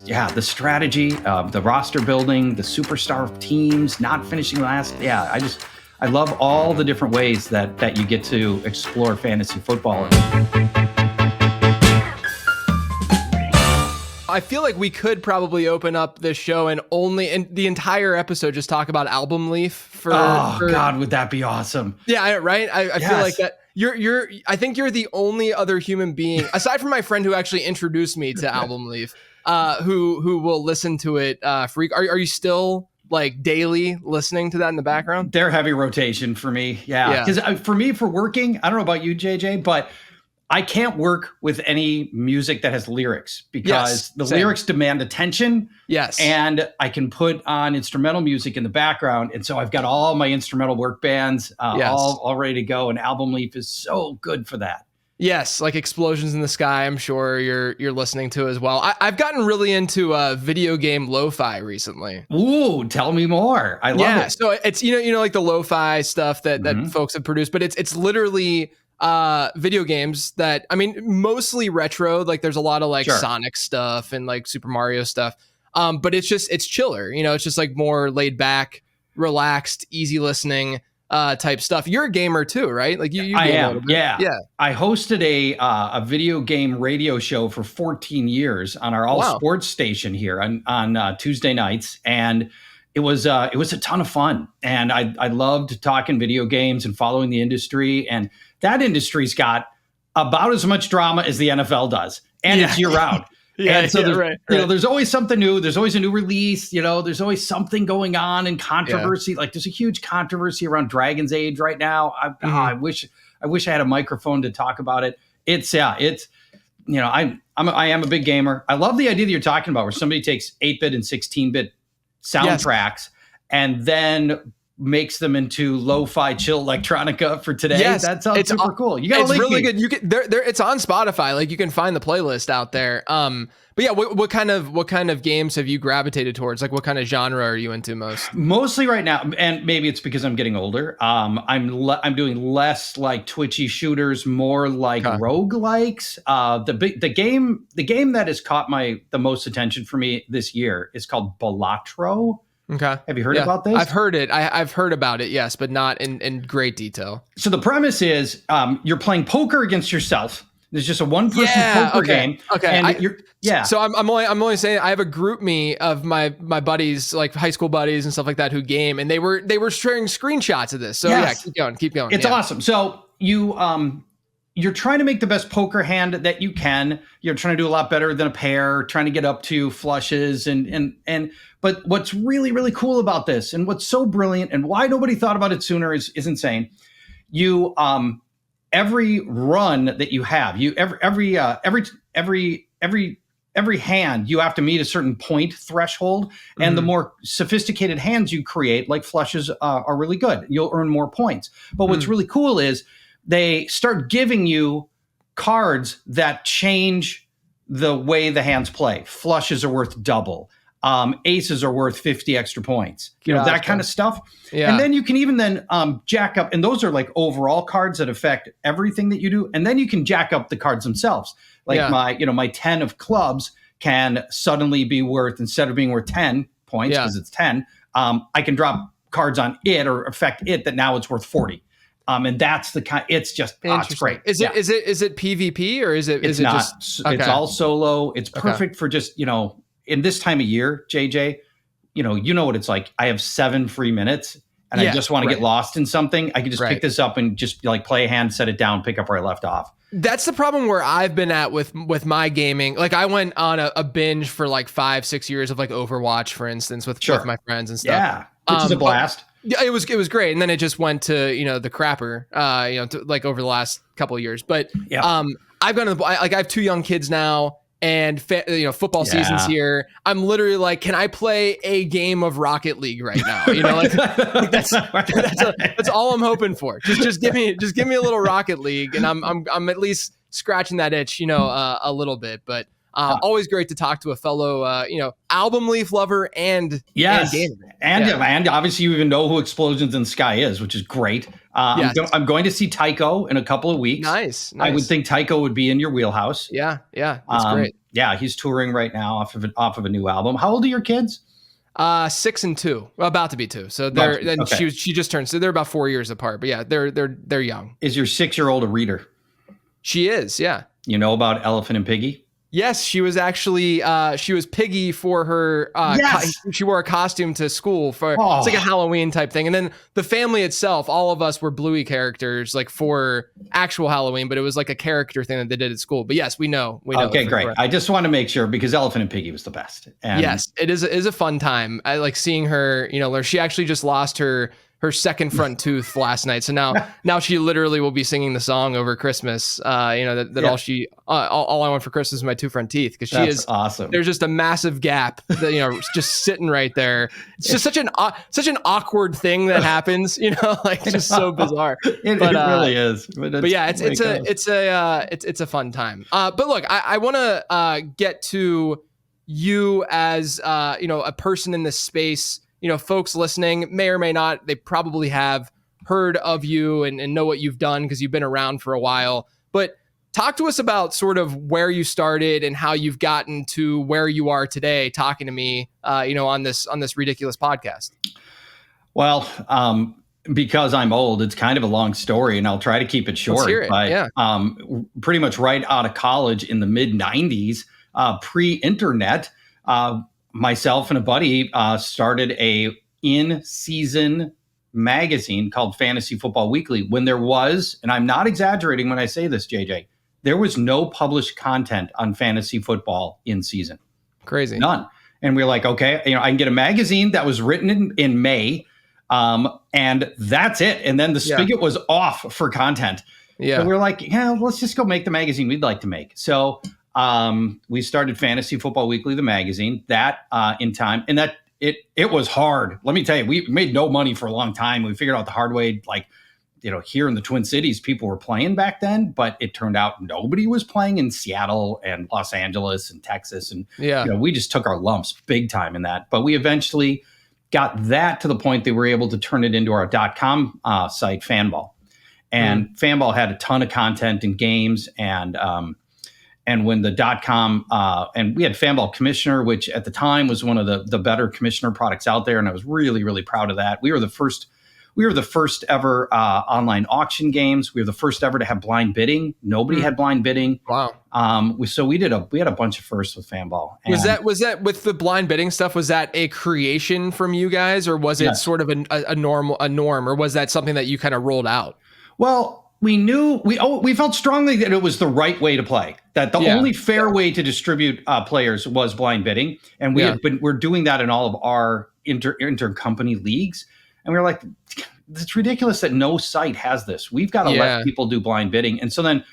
the strategy, the roster building, the superstar teams, not finishing last. Yeah, I love all the different ways that you get to explore fantasy football. I feel like we could probably open up this show and the entire episode just talk about Album Leaf for. God, would that be awesome? Yeah, right. I feel like that. I think you're the only other human being aside from my friend who actually introduced me to Album Leaf, who will listen to it. Are you still like daily listening to that in the background? They're heavy rotation for me. Yeah, because for me, for working, I don't know about you, JJ, but I can't work with any music that has lyrics because lyrics demand attention. Yes. And I can put on instrumental music in the background. And so I've got all my instrumental work bands all ready to go. And Album Leaf is so good for that. Yes, like Explosions in the Sky, I'm sure you're listening to as well. I've gotten really into video game lo-fi recently. Ooh, tell me more. I love it. So it's like the lo-fi stuff that folks have produced, but it's literally video games that, I mean, mostly retro. Like there's a lot of Sonic stuff and like Super Mario stuff. But it's chiller. It's just like more laid back, relaxed, easy listening type stuff. You're a gamer too, right? Like you I am. Yeah. I hosted a video game radio show for 14 years on our all sports station here on Tuesday nights. And it was a ton of fun. And I loved talking video games and following the industry. And that industry's got about as much drama as the NFL does. And it's year round. There's always something new. There's always a new release. There's always something going on in controversy. Like there's a huge controversy around Dragon's Age right now. I wish I had a microphone to talk about it. I am a big gamer. I love the idea that you're talking about where somebody takes 8-bit and 16-bit soundtracks and then makes them into lo-fi chill electronica for today. That sounds super cool. You got really good. You can it's on Spotify. Like you can find the playlist out there. But yeah, what kind of games have you gravitated towards? Like what kind of genre are you into most? Mostly right now, and maybe it's because I'm getting older. I'm doing less like twitchy shooters, more like roguelikes. The game that has caught the most attention for me this year is called Balatro. Okay. Have you heard about this? I've heard it. I've heard about it, yes, but not in great detail. So the premise is you're playing poker against yourself. There's just a one-person poker game. Okay. And So I'm only saying I have a group me of my buddies, like high school buddies and stuff like that, who game, and they were sharing screenshots of this. So keep going. It's awesome. So you're trying to make the best poker hand that you can. You're trying to do a lot better than a pair, trying to get up to flushes but what's really, really cool about this and what's so brilliant and why nobody thought about it sooner is insane. You every run that you have, every hand you have to meet a certain point threshold, and the more sophisticated hands you create, like flushes, are really good. You'll earn more points. But what's really cool is they start giving you cards that change the way the hands play. Flushes are worth double. Aces are worth 50 extra points. That kind of stuff. Yeah. And then you can even jack up, and those are like overall cards that affect everything that you do. And then you can jack up the cards themselves. Like my 10 of clubs can suddenly be worth, instead of being worth 10 points because it's 10, I can drop cards on it or affect it that now it's worth 40. And that's the kind. It's just it's great. Is it PvP or is it? It's not. Just okay. It's all solo. It's perfect for just in this time of year, JJ. You know what it's like. I have 7 free minutes, and I just want to get lost in something. I can just pick this up and just play a hand, set it down, pick up where I left off. That's the problem where I've been at with my gaming. Like I went on a binge for like 5-6 years of like Overwatch, for instance, with my friends and stuff. Yeah, which is a blast. Yeah, it was great, and then it just went to the crapper, to, like over the last couple of years. But I've gone to I have 2 young kids now, and football season's here. I'm literally like, can I play a game of Rocket League right now? That's all I'm hoping for. Just give me a little Rocket League, and I'm at least scratching that itch, a little bit, but. Always great to talk to a fellow, Album Leaf lover and gamer. And obviously you even know who Explosions in the Sky is, which is great. I'm going to see Tycho in a couple of weeks. Nice. I would think Tycho would be in your wheelhouse. Yeah, that's great. Yeah, he's touring right now off of a new album. How old are your kids? 6 and 2, well, about to be 2. So they're she just turned, so they're about 4 years apart. But yeah, they're young. Is your 6-year-old a reader? She is, yeah. You know about Elephant and Piggy? Yes, she was actually she was Piggy for her. Yes! She wore a costume to school for it's like a Halloween type thing, and then the family itself, all of us were Bluey characters, like for actual Halloween, but it was like a character thing that they did at school. But yes, we know. Okay, great. Sure. I just want to make sure because Elephant and Piggy was the best. And yes, it is a fun time. I like seeing her. She actually just lost her second front tooth last night. So now she literally will be singing the song over Christmas. All I want for Christmas is my 2 front teeth, because she is awesome. There's just a massive gap that, just sitting right there. It's just such an awkward thing that happens, just so bizarre. It really is. But yeah, it's a fun time. But look, I want to get to you as a person in this space. Folks listening may or may not, they probably have heard of you and know what you've done because you've been around for a while. But talk to us about sort of where you started and how you've gotten to where you are today, talking to me, on this ridiculous podcast. Well, because I'm old, it's kind of a long story, and I'll try to keep it short. Let's hear it. But pretty much right out of college in the mid '90s, pre-internet. Myself and a buddy started a in-season magazine called Fantasy Football Weekly when there was, and I'm not exaggerating when I say this, JJ, there was no published content on fantasy football in season. Crazy. None. And we were like, okay, I can get a magazine that was written in May, and that's it. And then the spigot was off for content. Yeah. So we were like, let's just go make the magazine we'd like to make. So we started Fantasy Football Weekly, the magazine, that in time. And that it was hard. Let me tell you, we made no money for a long time. We figured out the hard way, here in the Twin Cities, people were playing back then, but it turned out nobody was playing in Seattle and Los Angeles and Texas. And we just took our lumps big time in that. But we eventually got that to the point that we were able to turn it into our .com site, Fanball. And Fanball had a ton of content and games, and when the .com and we had Fanball Commissioner, which at the time was one of the better Commissioner products out there, and I was really, really proud of that. We were the first ever online auction games. We were the first ever to have blind bidding. Nobody had blind bidding. Wow. We had a bunch of firsts with Fanball. And was that with the blind bidding stuff? Was that a creation from you guys, or was it sort of a norm, or was that something that you kind of rolled out? Well, we felt strongly that it was the right way to play, that the only fair way to distribute players was blind bidding. And we're doing that in all of our intercompany leagues. And we were like, it's ridiculous that no site has this. We've got to let people do blind bidding. And so then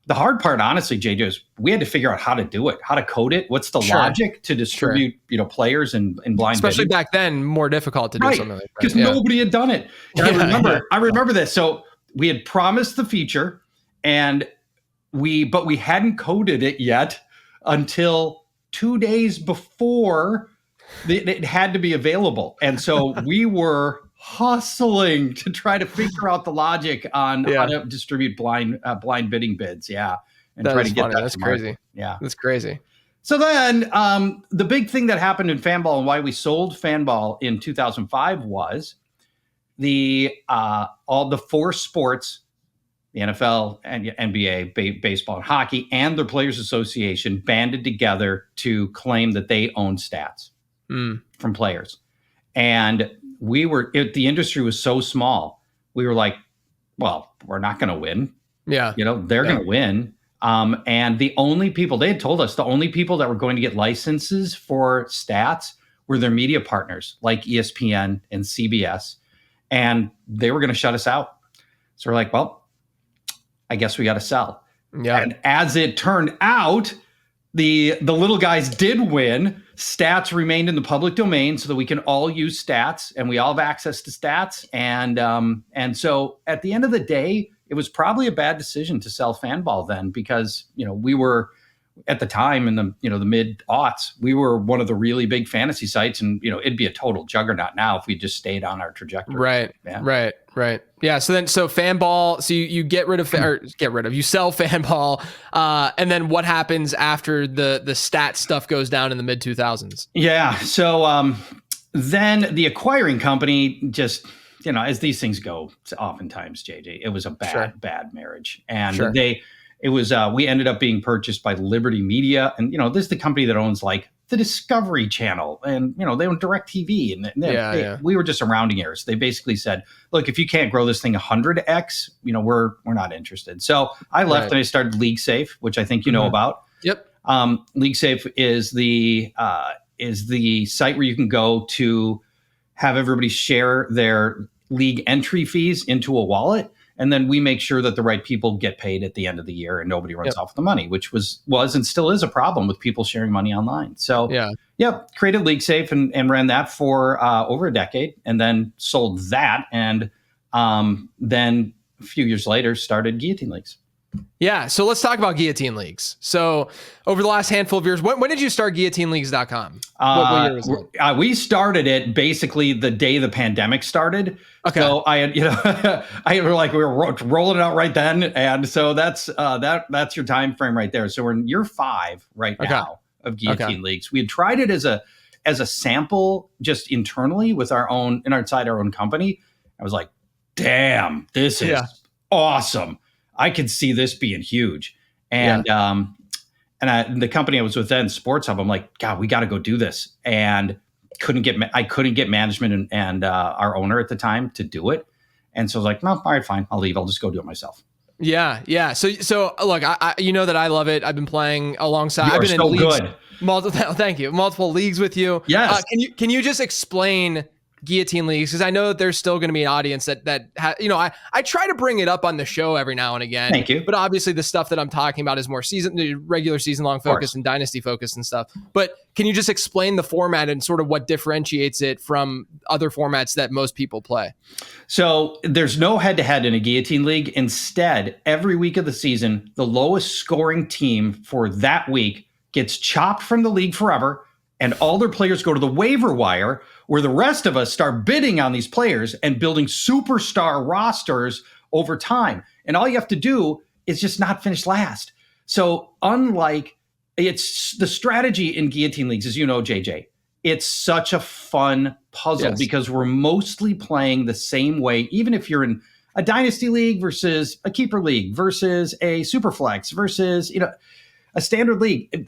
the hard part, honestly, JJ, is we had to figure out how to do it, how to code it. What's the logic to distribute, players in blind bidding? Especially back then, more difficult to do something like that. Because nobody had done it. I remember this. So we had promised the feature, but we hadn't coded it yet until 2 days before it had to be available. And so we were hustling to try to figure out the logic on how to distribute blind bidding bids. Yeah. And that try to get funny. that. That's smart. crazy. Yeah. That's crazy. So then the big thing that happened in Fanball and why we sold Fanball in 2005 was all the 4 sports, the NFL and NBA, baseball and hockey, and their Players Association banded together to claim that they own stats from players. And the industry was so small. We were like, well, we're not going to win. Yeah. They're going to win. And they had told us the only people that were going to get licenses for stats were their media partners like ESPN and CBS. And they were going to shut us out. So we're like, well, I guess we got to sell. Yeah. And as it turned out, the little guys did win. Stats remained in the public domain so that we can all use stats and we all have access to stats. And so at the end of the day, it was probably a bad decision to sell Fanball then because, we were at the time in the mid aughts, we were one of the really big fantasy sites, and it'd be a total juggernaut now if we just stayed on our trajectory. Right. Yeah. So Fanball, so you you sell Fanball, and then what happens after the stat stuff goes down in the mid 2000s? Yeah. So then the acquiring company just, as these things go, oftentimes, JJ, it was a bad marriage, and we ended up being purchased by Liberty Media, and this is the company that owns like the Discovery Channel, and they own DirecTV, and we were just a rounding errors. They basically said, look, if you can't grow this thing 100x, we're not interested. So I left and I started League Safe, which I think you know about. Yep. League Safe is the site where you can go to have everybody share their league entry fees into a wallet. And then we make sure that the right people get paid at the end of the year and nobody runs off the money, which was and still is a problem with people sharing money online. So, created League Safe and ran that for over a decade, and then sold that. And then a few years later, started Guillotine Leagues. Yeah. So let's talk about Guillotine Leagues. So over the last handful of years, when did you start guillotineleagues.com? What year was it? We started it basically the day the pandemic started. Okay. So I had, we were rolling it out right then. And so that's your time frame right there. So we're in year 5 right now of Guillotine Leagues. We had tried it as a sample just internally with our own company. I was like, damn, this is awesome. I could see this being huge. And the company I was with then, Sports Hub, I'm like, God, we got to go do this. And I couldn't get management and our owner at the time to do it. And so I was like, no, all right, fine. I'll leave. I'll just go do it myself. Yeah. Yeah. So look, I that I love it. I've been playing alongside. I've been so in leagues, good. Thank you. Multiple leagues with you. Yes. Can you just explain Guillotine Leagues, because I know that there's still going to be an audience I try to bring it up on the show every now and again. Thank you. But obviously the stuff that I'm talking about is more regular season long focus and dynasty focus and stuff. But can you just explain the format and sort of what differentiates it from other formats that most people play? So there's no head-to-head in a Guillotine League. Instead, every week of the season, the lowest scoring team for that week gets chopped from the league forever, and all their players go to the waiver wire, where the rest of us start bidding on these players and building superstar rosters over time. And all you have to do is just not finish last. So it's the strategy in Guillotine Leagues, as you know, JJ, it's such a fun puzzle because we're mostly playing the same way, even if you're in a dynasty league versus a keeper league versus a super flex versus, a standard league.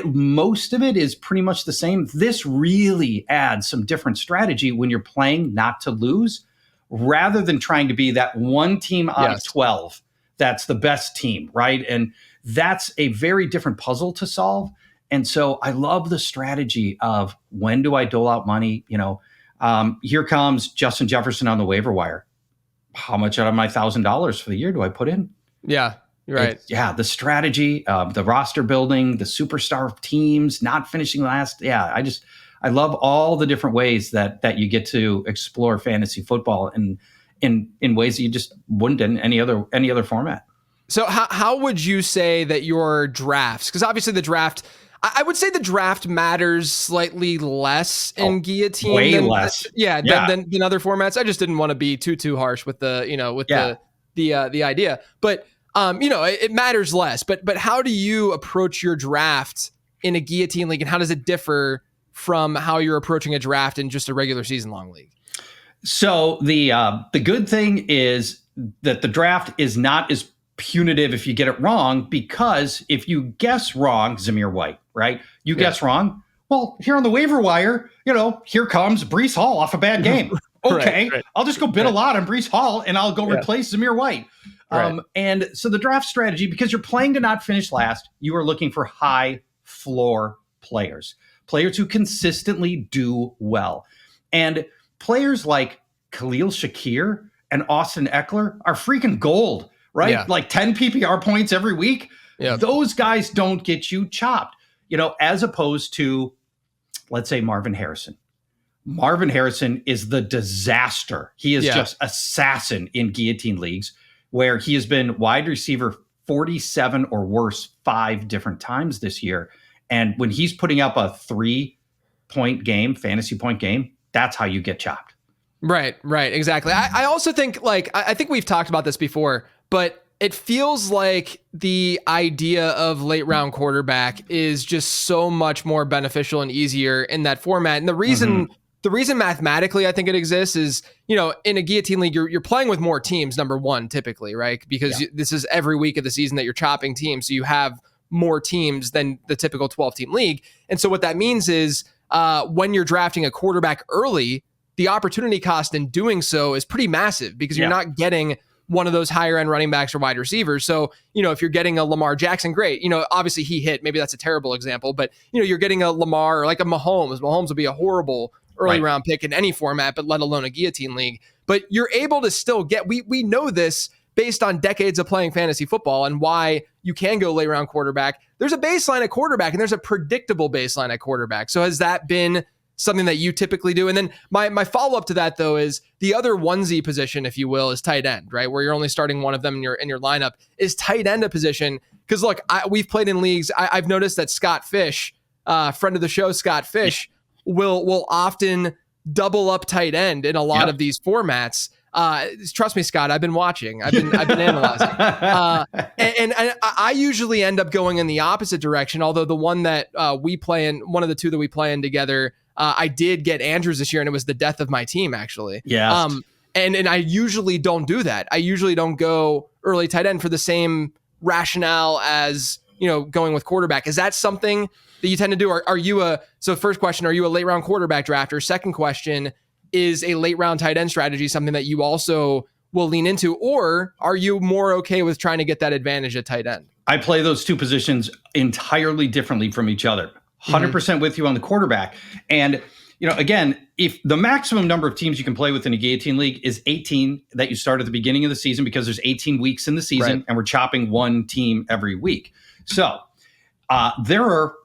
Most of it is pretty much the same. This really adds some different strategy when you're playing not to lose, rather than trying to be that one team out of 12 that's the best team, right? And that's a very different puzzle to solve. And so I love the strategy of, when do I dole out money? Here comes Justin Jefferson on the waiver wire. How much out of my $1,000 for the year do I put in? Yeah. Right. The strategy, the roster building, the superstar teams, not finishing last. Yeah, I love all the different ways that you get to explore fantasy football in ways that you just wouldn't in any other format. So how would you say that your drafts, because obviously the draft, I would say the draft matters slightly less in Guillotine. Way less. Than other formats. I just didn't want to be too harsh with the idea. But it matters less, but how do you approach your draft in a Guillotine League, and how does it differ from how you're approaching a draft in just a regular season long league? So the good thing is that the draft is not as punitive if you get it wrong, because if you guess wrong, Zamir White, right? You guess wrong. Well, here on the waiver wire, here comes Breece Hall off a bad game. Okay, right. I'll just go bid a lot on Breece Hall and I'll go replace Zamir White. Right. And so the draft strategy, because you're playing to not finish last, you are looking for high floor players who consistently do well. And players like Khalil Shakir and Austin Eckler are freaking gold, right? Yeah. Like 10 PPR points every week. Yeah. Those guys don't get you chopped, as opposed to, let's say, Marvin Harrison. Marvin Harrison is the disaster. He is just assassin in Guillotine Leagues, where he has been wide receiver 47 or worse 5 different times this year. And when he's putting up a 3-point game, fantasy point game, that's how you get chopped. Right, exactly. I also think, like, I think we've talked about this before, but it feels like the idea of late round quarterback is just so much more beneficial and easier in that format. And the reason mathematically I think it exists is, in a guillotine league, you're playing with more teams, number one, typically, right? Because this is every week of the season that you're chopping teams. So you have more teams than the typical 12-team league. And so what that means is when you're drafting a quarterback early, the opportunity cost in doing so is pretty massive because you're not getting one of those higher end running backs or wide receivers. So, if you're getting a Lamar Jackson, great. Obviously he hit, maybe that's a terrible example, but you're getting a Lamar or like a Mahomes. Mahomes would be a horrible early round pick in any format, but let alone a guillotine league. But you're able to still get, we know this based on decades of playing fantasy football and why you can go late round quarterback. There's a baseline at quarterback and there's a predictable baseline at quarterback. So has that been something that you typically do? And then my follow-up to that, though, is the other onesie position, if you will, is tight end, right? Where you're only starting one of them in your lineup. Is tight end a position? Because look, we've played in leagues. I've noticed that Scott Fish, friend of the show, Scott Fish, will often double up tight end in a lot of these formats. Trust me, Scott, I've been watching. I've been analyzing. And I usually end up going in the opposite direction. Although the one that we play in, one of the two that we play in together, I did get Andrews this year, and it was the death of my team, actually. Yeah. And I usually don't do that. I usually don't go early tight end for the same rationale as going with quarterback. Is that something that you tend to do? Are you so first question, are you a late round quarterback drafter? Second question, is a late round tight end strategy something that you also will lean into, or are you more okay with trying to get that advantage at tight end? I play those two positions entirely differently from each other. 100% with you on the quarterback. And, again, if the maximum number of teams you can play with in a guillotine league is 18 that you start at the beginning of the season, because there's 18 weeks in the season and we're chopping one team every week. So there are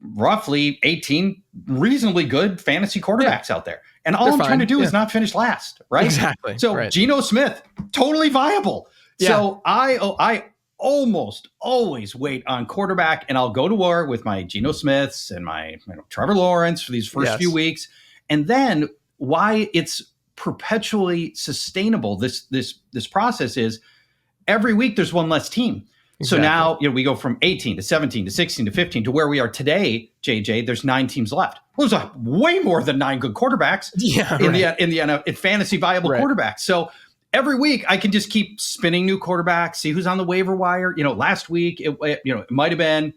roughly 18 reasonally good fantasy quarterbacks out there. And all I'm trying to do is not finish last, right? Exactly. So Geno Smith, totally viable. Yeah. So I almost always wait on quarterback, and I'll go to war with my Geno Smiths and my Trevor Lawrence for these first few weeks. And then why it's perpetually sustainable, this process is every week there's one less team. Exactly. So now we go from 18 to 17 to 16 to 15 to where we are today, JJ. There's 9 teams left. Well, there's way more than 9 good quarterbacks in fantasy viable quarterbacks. So every week I can just keep spinning new quarterbacks, see who's on the waiver wire. Last week it might have been,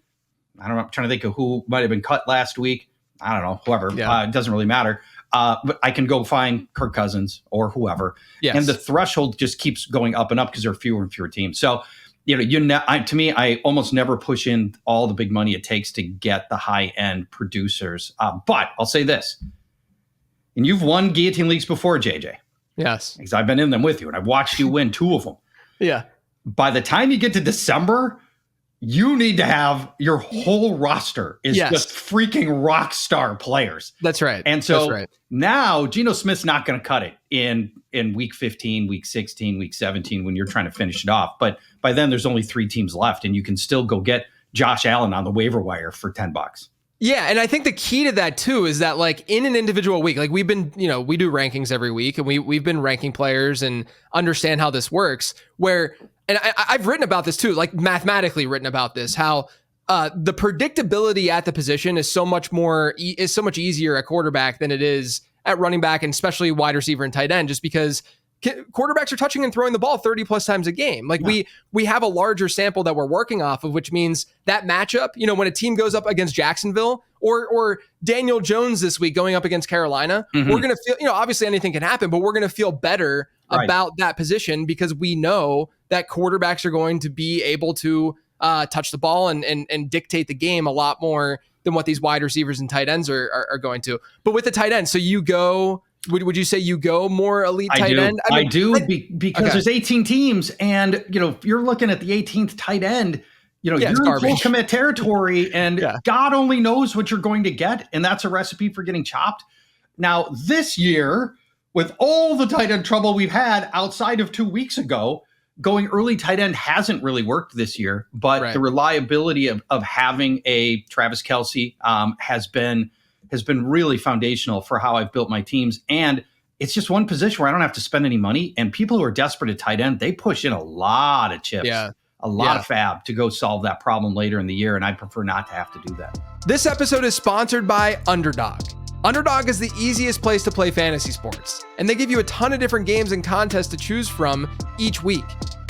I don't know, I'm trying to think of who might have been cut last week. I don't know, whoever. It doesn't really matter. But I can go find Kirk Cousins or whoever. Yes. And the threshold just keeps going up and up because there are fewer and fewer teams. So to me, I almost never push in all the big money it takes to get the high-end producers. But I'll say this, and you've won guillotine leagues before, JJ. Yes. Because I've been in them with you, and I've watched you win 2 of them. Yeah. By the time you get to December, you need to have your whole roster is just freaking rock star players. That's right. And so now Geno Smith's not going to cut it in week 15, week 16, week 17 when you're trying to finish it off. But by then there's only 3 teams left, and you can still go get Josh Allen on the waiver wire for $10. Yeah, and I think the key to that too is that, like, in an individual week, like we've been, we do rankings every week, and we've been ranking players and understand how this works. And I've written about this too, like mathematically written about this, how the predictability at the position is so much easier at quarterback than it is at running back, and especially wide receiver and tight end, just because quarterbacks are touching and throwing the ball 30 plus times a game. Like we have a larger sample that we're working off of, which means that matchup, when a team goes up against Jacksonville or Daniel Jones this week going up against Carolina, we're going to feel, obviously anything can happen, but we're going to feel better about that position because we know that quarterbacks are going to be able to touch the ball and dictate the game a lot more than what these wide receivers and tight ends are going to. But with the tight end, so you go, would you say you go more elite tight end? I do because there's 18 teams, and if you're looking at the 18th tight end, you're in full commit territory, and God only knows what you're going to get, and that's a recipe for getting chopped. Now this year, with all the tight end trouble we've had outside of 2 weeks ago, going early tight end hasn't really worked this year, but the reliability of having a Travis Kelce has been really foundational for how I've built my teams. And it's just one position where I don't have to spend any money. And people who are desperate at tight end, they push in a lot of chips, a lot of fab to go solve that problem later in the year. And I prefer not to have to do that. This episode is sponsored by Underdog. Underdog is the easiest place to play fantasy sports, and they give you a ton of different games and contests to choose from each week.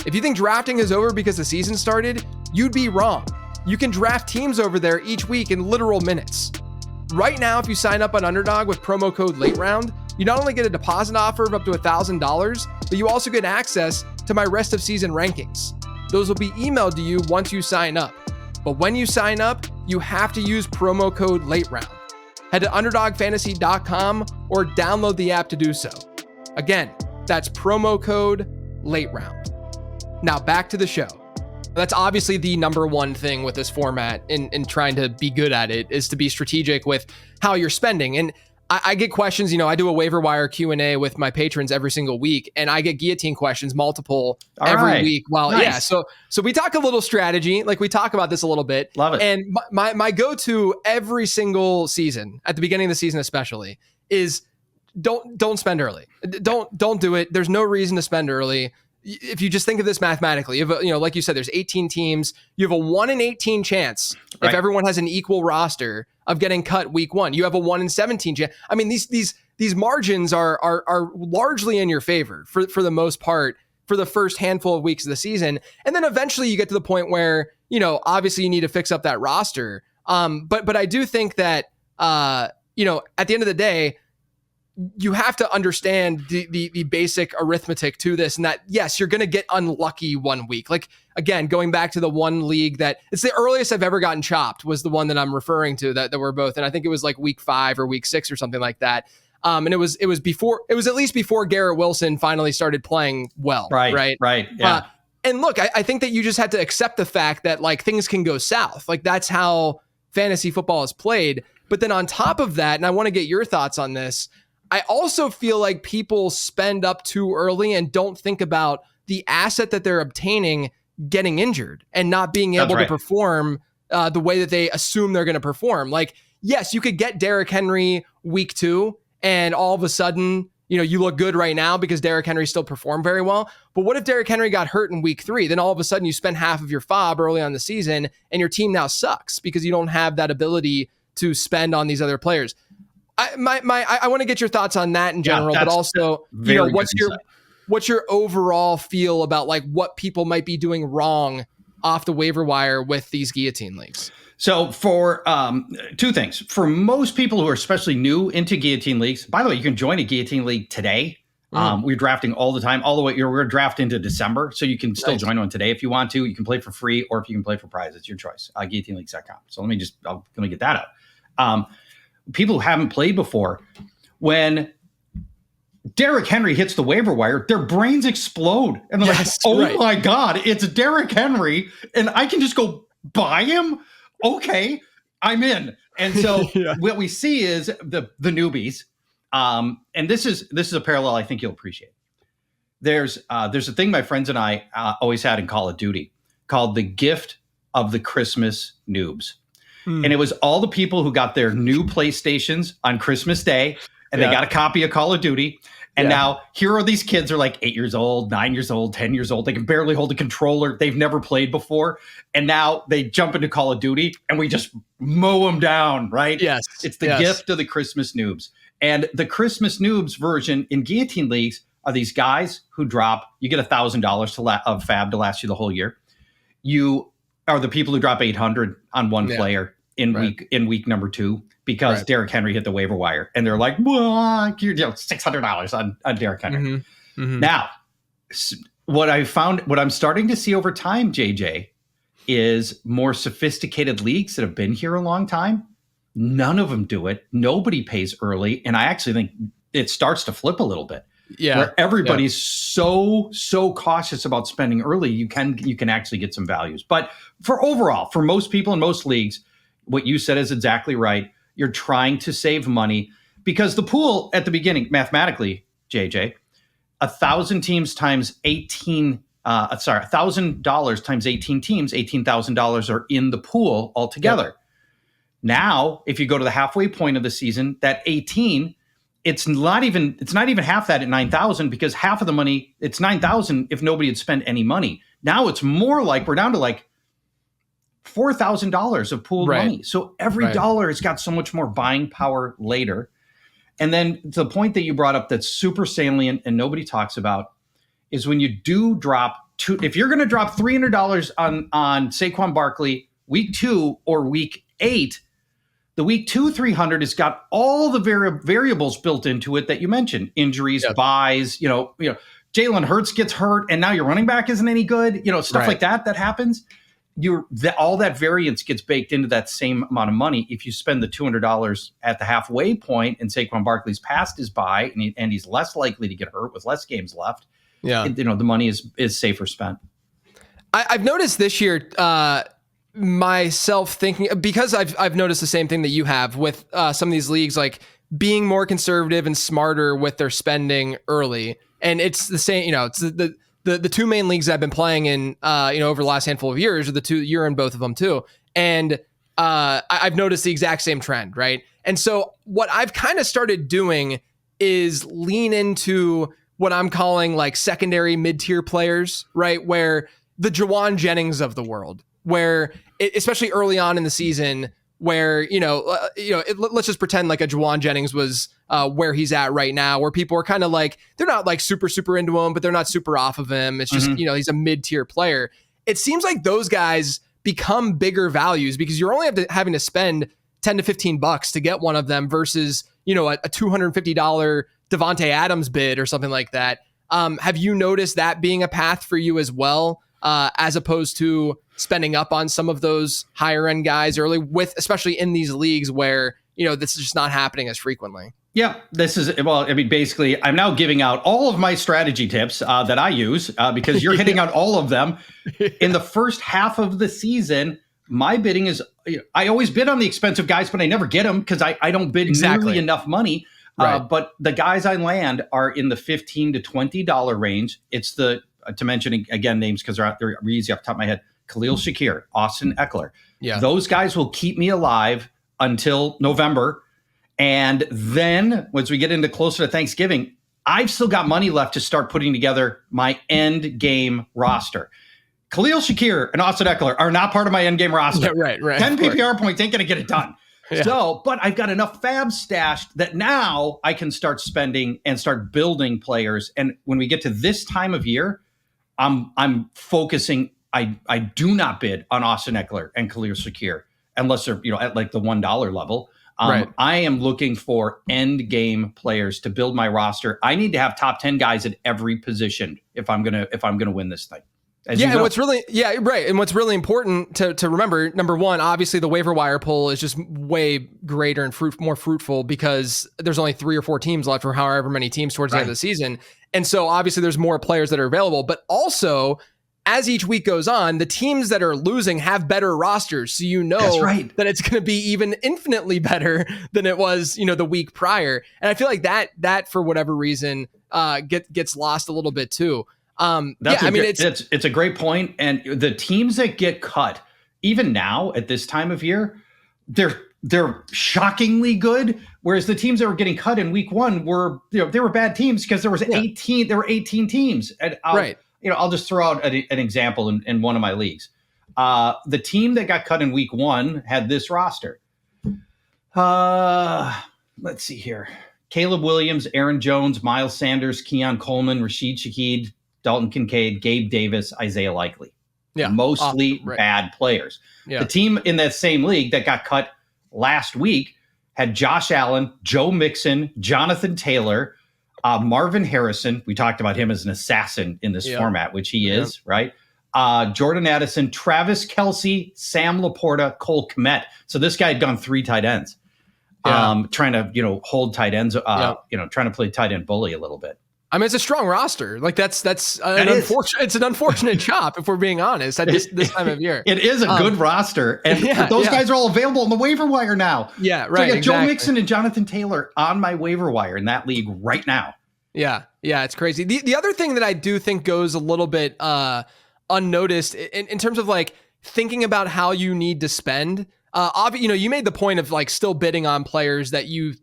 If you think drafting is over because the season started, you'd be wrong. You can draft teams over there each week in literal minutes. Right now, if you sign up on Underdog with promo code LATEROUND, you not only get a deposit offer of up to $1,000, but you also get access to my rest of season rankings. Those will be emailed to you once you sign up. But when you sign up, you have to use promo code LATEROUND. Head to underdogfantasy.com or download the app to do so. Again, that's promo code LATEROUND. Now back to the show. That's obviously the number one thing with this format in trying to be good at it, is to be strategic with how you're spending. And I get questions, I do a waiver wire Q&A with my patrons every single week, and I get Guillotine questions every week. Well, nice. So we talk a little strategy, like we talk about this a little bit. Love it. And my go-to every single season, at the beginning of the season especially, is don't spend early. Don't do it. There's no reason to spend early. If you just think of this mathematically, like you said, there's 18 teams. You have a 1 in 18 chance, if everyone has an equal roster, of getting cut week 1. You have a 1 in 17 chance. I mean, these margins are largely in your favor for the most part for the first handful of weeks of the season. And then eventually you get to the point where, obviously you need to fix up that roster. But I do think that, at the end of the day, you have to understand the basic arithmetic to this, and that, yes, you're going to get unlucky one week. Like, again, going back to the one league that it's the earliest I've ever gotten chopped was the one that I'm referring to that we're both. And I think it was like week 5 or week 6 or something like that. And it was at least before Garrett Wilson finally started playing well. Right. Yeah. And look, I think that you just had to accept the fact that like things can go south. Like that's how fantasy football is played. But then on top of that, and I want to get your thoughts on this, I also feel like people spend up too early and don't think about the asset that they're obtaining getting injured and not being able to perform the way that they assume they're going to perform. Like, yes, you could get Derrick Henry week 2 and all of a sudden, you look good right now because Derrick Henry still performed very well. But what if Derrick Henry got hurt in week 3? Then all of a sudden you spend half of your FOB early on the season and your team now sucks because you don't have that ability to spend on these other players. I want to get your thoughts on that in general, but also, what's your overall feel about like what people might be doing wrong off the waiver wire with these Guillotine leagues? So for 2 things, for most people who are especially new into Guillotine leagues, by the way, you can join a Guillotine league today. We're drafting all the time, all the way. We're drafting into December, so you can still join one today if you want to. You can play for free, or if you can play for prize, it's your choice. GuillotineLeagues.com. So let me get that out. People who haven't played before, when Derrick Henry hits the waiver wire, their brains explode. And they're my God, it's Derrick Henry, and I can just go buy him? Okay, I'm in. And so what we see is the newbies, and this is a parallel I think you'll appreciate. There's a thing my friends and I always had in Call of Duty called the gift of the Christmas noobs. And it was all the people who got their new PlayStations on Christmas Day, and they got a copy of Call of Duty. And now here are these kids are like 8 years old, 9 years old, 10 years old. They can barely hold a controller. They've never played before. And now they jump into Call of Duty and we just mow them down, right? Yes. It's the gift of the Christmas noobs. And the Christmas noobs version in Guillotine leagues are these guys who you get $1,000 of fab to last you the whole year. You are the people who drop 800 on one player in week number 2 because Derrick Henry hit the waiver wire, and they're like, $600 on Derrick Henry. Now, what I'm starting to see over time, JJ, is more sophisticated leagues that have been here a long time. None of them do it. Nobody pays early, and I actually think it starts to flip a little bit. Where everybody's so cautious about spending early, you can actually get some values. But for most people in most leagues, what you said is exactly right. You're trying to save money because the pool at the beginning, mathematically, JJ, 1,000 teams times 18 $1,000 times 18 teams, $18,000 are in the pool altogether. Yep. Now, if you go to the halfway point of the season, that 18, it's not even half that at 9,000, because half of the money, it's 9,000 if nobody had spent any money. Now it's more like we're down to like $4,000 of pooled money. So every dollar has got so much more buying power later. And then the point that you brought up that's super salient and nobody talks about is when you do drop if you're going to drop $300 on Saquon Barkley week 2 or week 8, the week 2 300 has got all the variables built into it that you mentioned: injuries, buys. Jalen Hurts gets hurt, and now your running back isn't any good. Stuff like that happens. All that variance gets baked into that same amount of money. If you spend the $200 at the halfway point, and Saquon Barkley's past his bye, and he's less likely to get hurt with less games left. Yeah, the money is safer spent. I've noticed this year. Myself thinking, because I've noticed the same thing that you have with some of these leagues, like being more conservative and smarter with their spending early. And it's the same, it's the two main leagues I've been playing in, over the last handful of years, or the two, you're in both of them too. And I've noticed the exact same trend, right? And so what I've kind of started doing is lean into what I'm calling like secondary mid-tier players, right? Where the Jawan Jennings of the world, where especially early on in the season, where let's just pretend like a Jawan Jennings was where he's at right now, where people are kind of like, they're not like super into him, but they're not super off of him. It's just he's a mid-tier player. It seems like those guys become bigger values because you're only having to spend $10 to $15 to get one of them versus a $250 Devontae Adams bid or something like that. Have you noticed that being a path for you as well? As opposed to spending up on some of those higher end guys early, especially in these leagues where, this is just not happening as frequently. Yeah, basically I'm now giving out all of my strategy tips that I use because you're hitting on all of them. In the first half of the season, my bidding is, I always bid on the expensive guys, but I never get them because I don't bid nearly enough money. Right. But the guys I land are in the $15 to $20 range. It's to mention again names because they're easy off the top of my head: Khalil Shakir, Austin Eckler. Yeah. Those guys will keep me alive until November. And then once we get into closer to Thanksgiving, I've still got money left to start putting together my end game roster. Khalil Shakir and Austin Eckler are not part of my end game roster. Yeah, right. 10 PPR points ain't going to get it done. Yeah. But I've got enough fab stashed that now I can start spending and start building players. And when we get to this time of year, I'm focusing. I do not bid on Austin Eckler and Khalil Shakir unless they're at like the $1 level. Right. I am looking for end game players to build my roster. I need to have top 10 guys at every position if I'm gonna win this thing. And what's really important to remember, number one, obviously the waiver wire pool is just way greater and more fruitful because there's only 3 or 4 teams left, or however many teams towards the end of the season. And so obviously there's more players that are available, but also as each week goes on, the teams that are losing have better rosters. So that it's going to be even infinitely better than it was, the week prior. And I feel like that for whatever reason gets lost a little bit too. It's a great point. And the teams that get cut, even now at this time of year, they're shockingly good. Whereas the teams that were getting cut in week 1 were, they were bad teams because there were 18 teams. And I'll just throw out an example in one of my leagues. The team that got cut in week 1 had this roster. Let's see here. Caleb Williams, Aaron Jones, Miles Sanders, Keon Coleman, Rashid Shaheed, Dalton Kincaid, Gabe Davis, Isaiah Likely. Yeah, mostly bad players. Yeah. The team in that same league that got cut last week had Josh Allen, Joe Mixon, Jonathan Taylor, Marvin Harrison. We talked about him as an assassin in this format, which he is, right? Jordan Addison, Travis Kelce, Sam Laporta, Cole Kmet. So this guy had gone 3 tight ends, trying to hold tight ends, trying to play tight end bully a little bit. I mean, it's a strong roster. Like it's an unfortunate chop if we're being honest at this time of year. It is a good roster. And those guys are all available on the waiver wire now. Yeah, right. So I got Joe Mixon and Jonathan Taylor on my waiver wire in that league right now. Yeah, it's crazy. The other thing that I do think goes a little bit unnoticed in terms of like thinking about how you need to spend. You made the point of like still bidding on players that you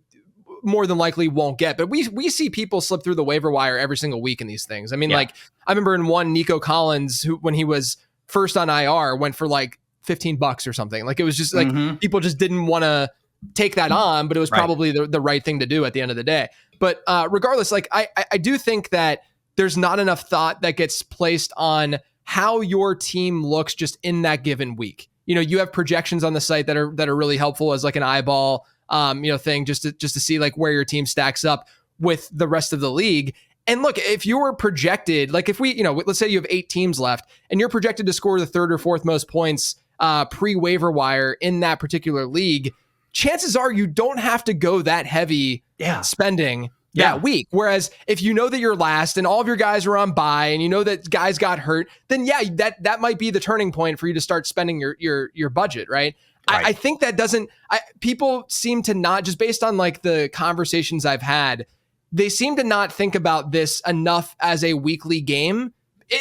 more than likely won't get, but we see people slip through the waiver wire every single week in these things. I mean, like I remember in one, Nico Collins, who when he was first on IR went for like $15 or something. Like it was just like people just didn't want to take that on, but it was probably the right thing to do at the end of the day. But regardless, like I do think that there's not enough thought that gets placed on how your team looks just in that given week. You have projections on the site that are really helpful as like an eyeball thing just to see like where your team stacks up with the rest of the league. And look, if you were projected, like if we, let's say you have 8 teams left and you're projected to score the 3rd or 4th most points pre-waiver wire in that particular league, chances are you don't have to go that heavy spending that week. Whereas if you know that you're last and all of your guys are on bye and you know that guys got hurt, then that might be the turning point for you to start spending your budget, right? I think that people seem to not, just based on like the conversations I've had, they seem to not think about this enough as a weekly game.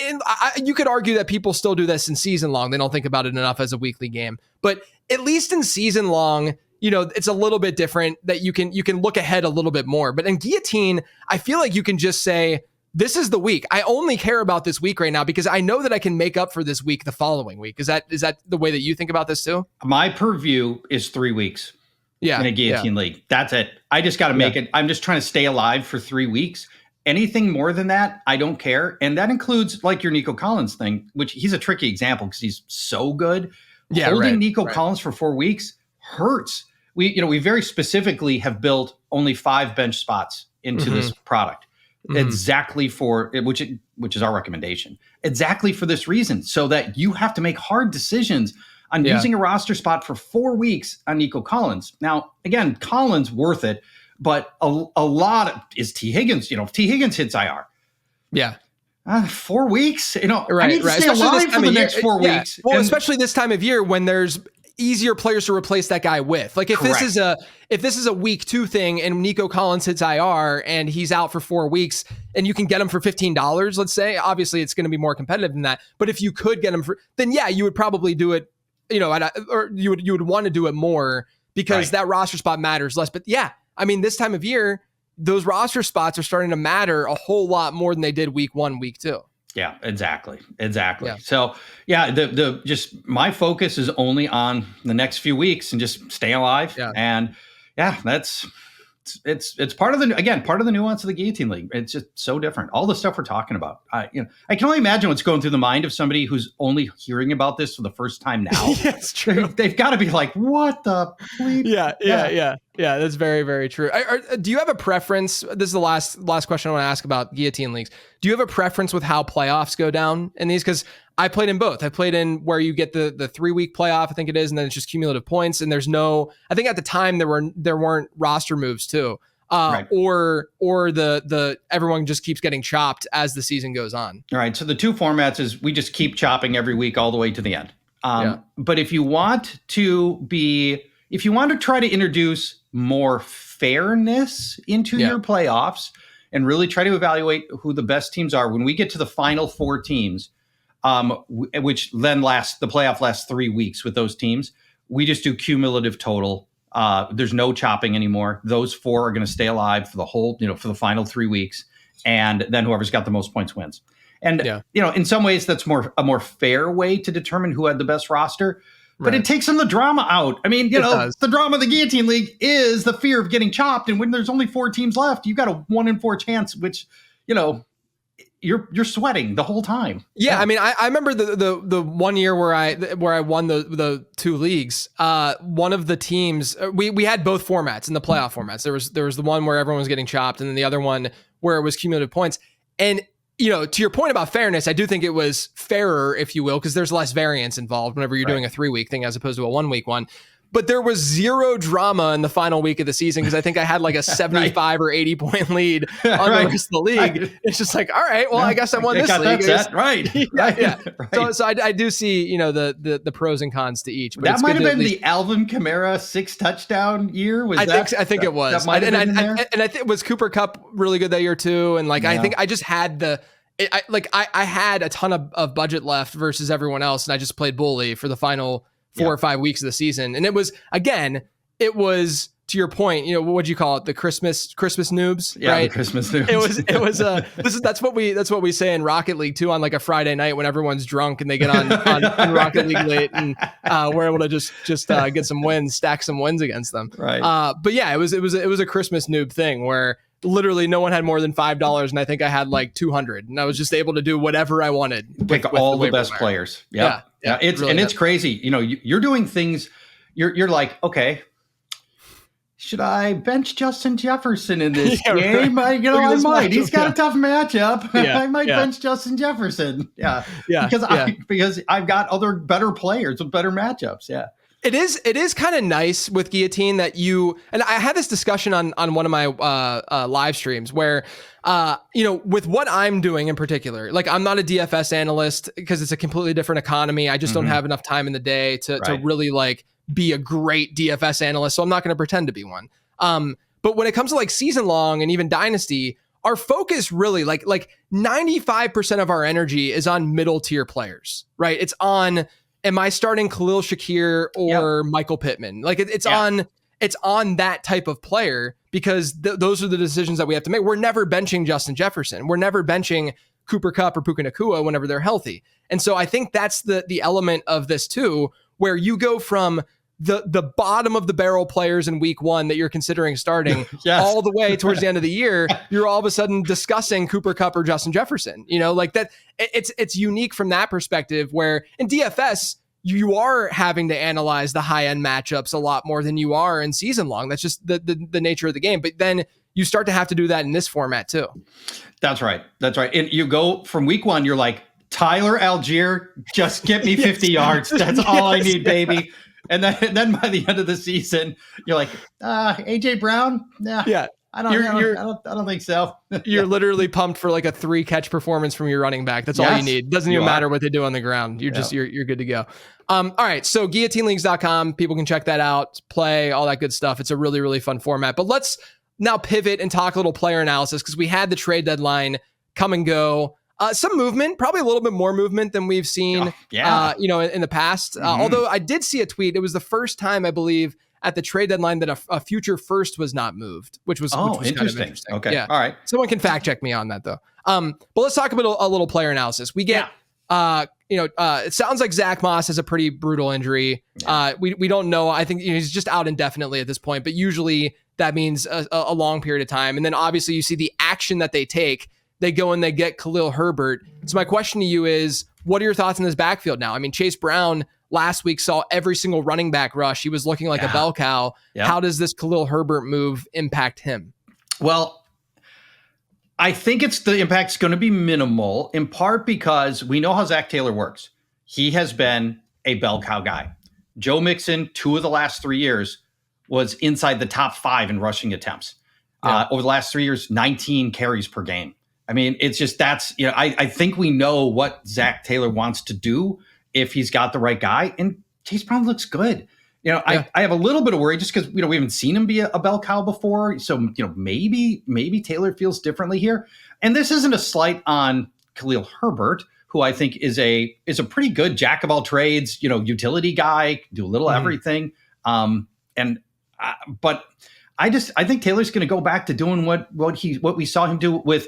And you could argue that people still do this in season long. They don't think about it enough as a weekly game, but at least in season long, it's a little bit different that you can look ahead a little bit more. But in Guillotine, I feel like you can just say, this is the week. I only care about this week right now because I know that I can make up for this week the following week. Is that the way that you think about this too? My purview is 3 weeks in a Guillotine league. That's it. I just got to make it. I'm just trying to stay alive for 3 weeks. Anything more than that, I don't care. And that includes like your Nico Collins thing, which he's a tricky example because he's so good. Holding Nico Collins for 4 weeks hurts. We very specifically have built only 5 bench spots into this product. Exactly for which is our recommendation, exactly for this reason, so that you have to make hard decisions on using a roster spot for 4 weeks on Nico Collins. Now, again, Collins worth it, but a lot is T. Higgins. If T. Higgins hits IR, 4 weeks. I need to stay alive for the next 4 weeks. Well, especially this time of year when there's easier players to replace that guy with. Like if this is a week 2 thing and Nico Collins hits IR and he's out for 4 weeks and you can get him for $15, let's say, obviously it's going to be more competitive than that. But if you could get him then you would probably do it, or you would want to do it more because that roster spot matters less. But this time of year, those roster spots are starting to matter a whole lot more than they did week 1, week 2. Yeah, exactly. Yeah. So the just my focus is only on the next few weeks and just stay alive. Yeah. And it's part of the nuance of the Guillotine League. It's just so different. All the stuff we're talking about. I can only imagine what's going through the mind of somebody who's only hearing about this for the first time now. It's true. They've got to be like, what the bleep? Yeah. That's very, very true. Do you have a preference? This is the last question I want to ask about Guillotine Leagues. Do you have a preference with how playoffs go down in these? Because I played in both. I played in where you get the 3-week playoff, I think it is, and then it's just cumulative points. And there's I think at the time there weren't roster moves too. Or the everyone just keeps getting chopped as the season goes on. All right. So the 2 formats is we just keep chopping every week all the way to the end. But if you want to try to introduce more fairness into your playoffs and really try to evaluate who the best teams are, when we get to the final 4 teams, which then the playoff lasts 3 weeks with those teams, we just do cumulative total. There's no chopping anymore. Those 4 are going to stay alive for the whole, for the final 3 weeks. And then whoever's got the most points wins. And, in some ways that's a more fair way to determine who had the best roster, but it takes some of the drama out. I mean, the drama of the Guillotine League is the fear of getting chopped. And when there's only 4 teams left, you got a 1 in 4 chance, which, you're sweating the whole time. Yeah. I mean, I remember the 1 year where I won the 2 leagues. One of the teams, we had both formats in the playoff formats. There was the one where everyone was getting chopped and then the other one where it was cumulative points. And, to your point about fairness, I do think it was fairer, if you will, because there's less variance involved whenever you're doing a 3-week thing as opposed to a 1-week one. but there was zero drama in the final week of the season because I think I had like a 75 or 80 point lead on the rest of the league. It's just like, all right, well, I guess I won this league. Right. Yeah. So I do see, the pros and cons to each. But that might have been the Alvin Kamara 6 touchdown year. I think it was. And I think was Cooper Kupp really good that year too. And I think I just had I had a ton of budget left versus everyone else, and I just played bully for the final 4 or 5 weeks of the season. And it was to your point, what'd you call it? The Christmas noobs, right? The Christmas noobs. That's what we say in Rocket League too, on like a Friday night when everyone's drunk and they get on Rocket League late, and we're able to just get some wins, stack some wins against them. Right. But yeah, it was a Christmas noob thing where literally no one had more than $5, and I think I had like 200, and I was just able to do whatever I wanted. Pick all the best players. Yeah. It's crazy. You're doing things. You're like, okay, should I bench Justin Jefferson in this game? Right. I might. He's got a tough matchup. I might bench Justin Jefferson. Because I've got other better players with better matchups. Yeah. It is kind of nice with Guillotine that and I had this discussion on one of my live streams where, with what I'm doing in particular, like I'm not a DFS analyst because it's a completely different economy. I just don't have enough time in the day to really like be a great DFS analyst. So I'm not going to pretend to be one. But when it comes to like season long and even dynasty, our focus really like 95% of our energy is on middle tier players, right? It's on, am I starting Khalil Shakir or Michael Pittman? Like it's on that type of player because those are the decisions that we have to make. We're never benching Justin Jefferson. We're never benching Cooper Kupp or Puka Nacua whenever they're healthy. And so I think that's the element of this too, where you go from the bottom of the barrel players in week 1 that you're considering starting all the way towards the end of the year, you're all of a sudden discussing Cooper Kupp or Justin Jefferson, like that it's unique from that perspective where in DFS, you are having to analyze the high end matchups a lot more than you are in season long. That's just the nature of the game. But then you start to have to do that in this format too. That's right. And you go from week 1, you're like, Tyler Algier, just get me 50 yards. That's all I need, baby. And then by the end of the season, you're like, AJ Brown? Yeah. I don't think so. You're literally pumped for like a 3 catch performance from your running back. That's all you need. Doesn't even matter what they do on the ground. You're good to go. All right. So guillotineleagues.com. People can check that out, play, all that good stuff. It's a really, really fun format. But let's now pivot and talk a little player analysis because we had the trade deadline come and go. Some movement, probably a little bit more movement than we've seen, in the past. Although I did see a tweet. It was the first time, I believe, at the trade deadline that a future first was not moved, which was kind of interesting. Okay. Yeah. All right. Someone can fact check me on that though. But let's talk about a little player analysis. We get, it sounds like Zach Moss has a pretty brutal injury. Yeah. We don't know. I think he's just out indefinitely at this point, but usually that means a long period of time. And then obviously you see the action that they take. They go and they get Khalil Herbert. So my question to you is, what are your thoughts on this backfield now? I mean, Chase Brown last week saw every single running back rush. He was looking like a bell cow. Yep. How does this Khalil Herbert move impact him? Well, I think the impact's going to be minimal, in part because we know how Zach Taylor works. He has been a bell cow guy. Joe Mixon, 2 of the last 3 years, was inside the top 5 in rushing attempts. Over the last 3 years, 19 carries per game. I mean, it's just I think we know what Zach Taylor wants to do if he's got the right guy. And Chase Brown looks good. I have a little bit of worry just because, we haven't seen him be a bell cow before. So, maybe Taylor feels differently here. And this isn't a slight on Khalil Herbert, who I think is a pretty good jack of all trades, utility guy, do a little everything. But I think Taylor's going to go back to doing what we saw him do with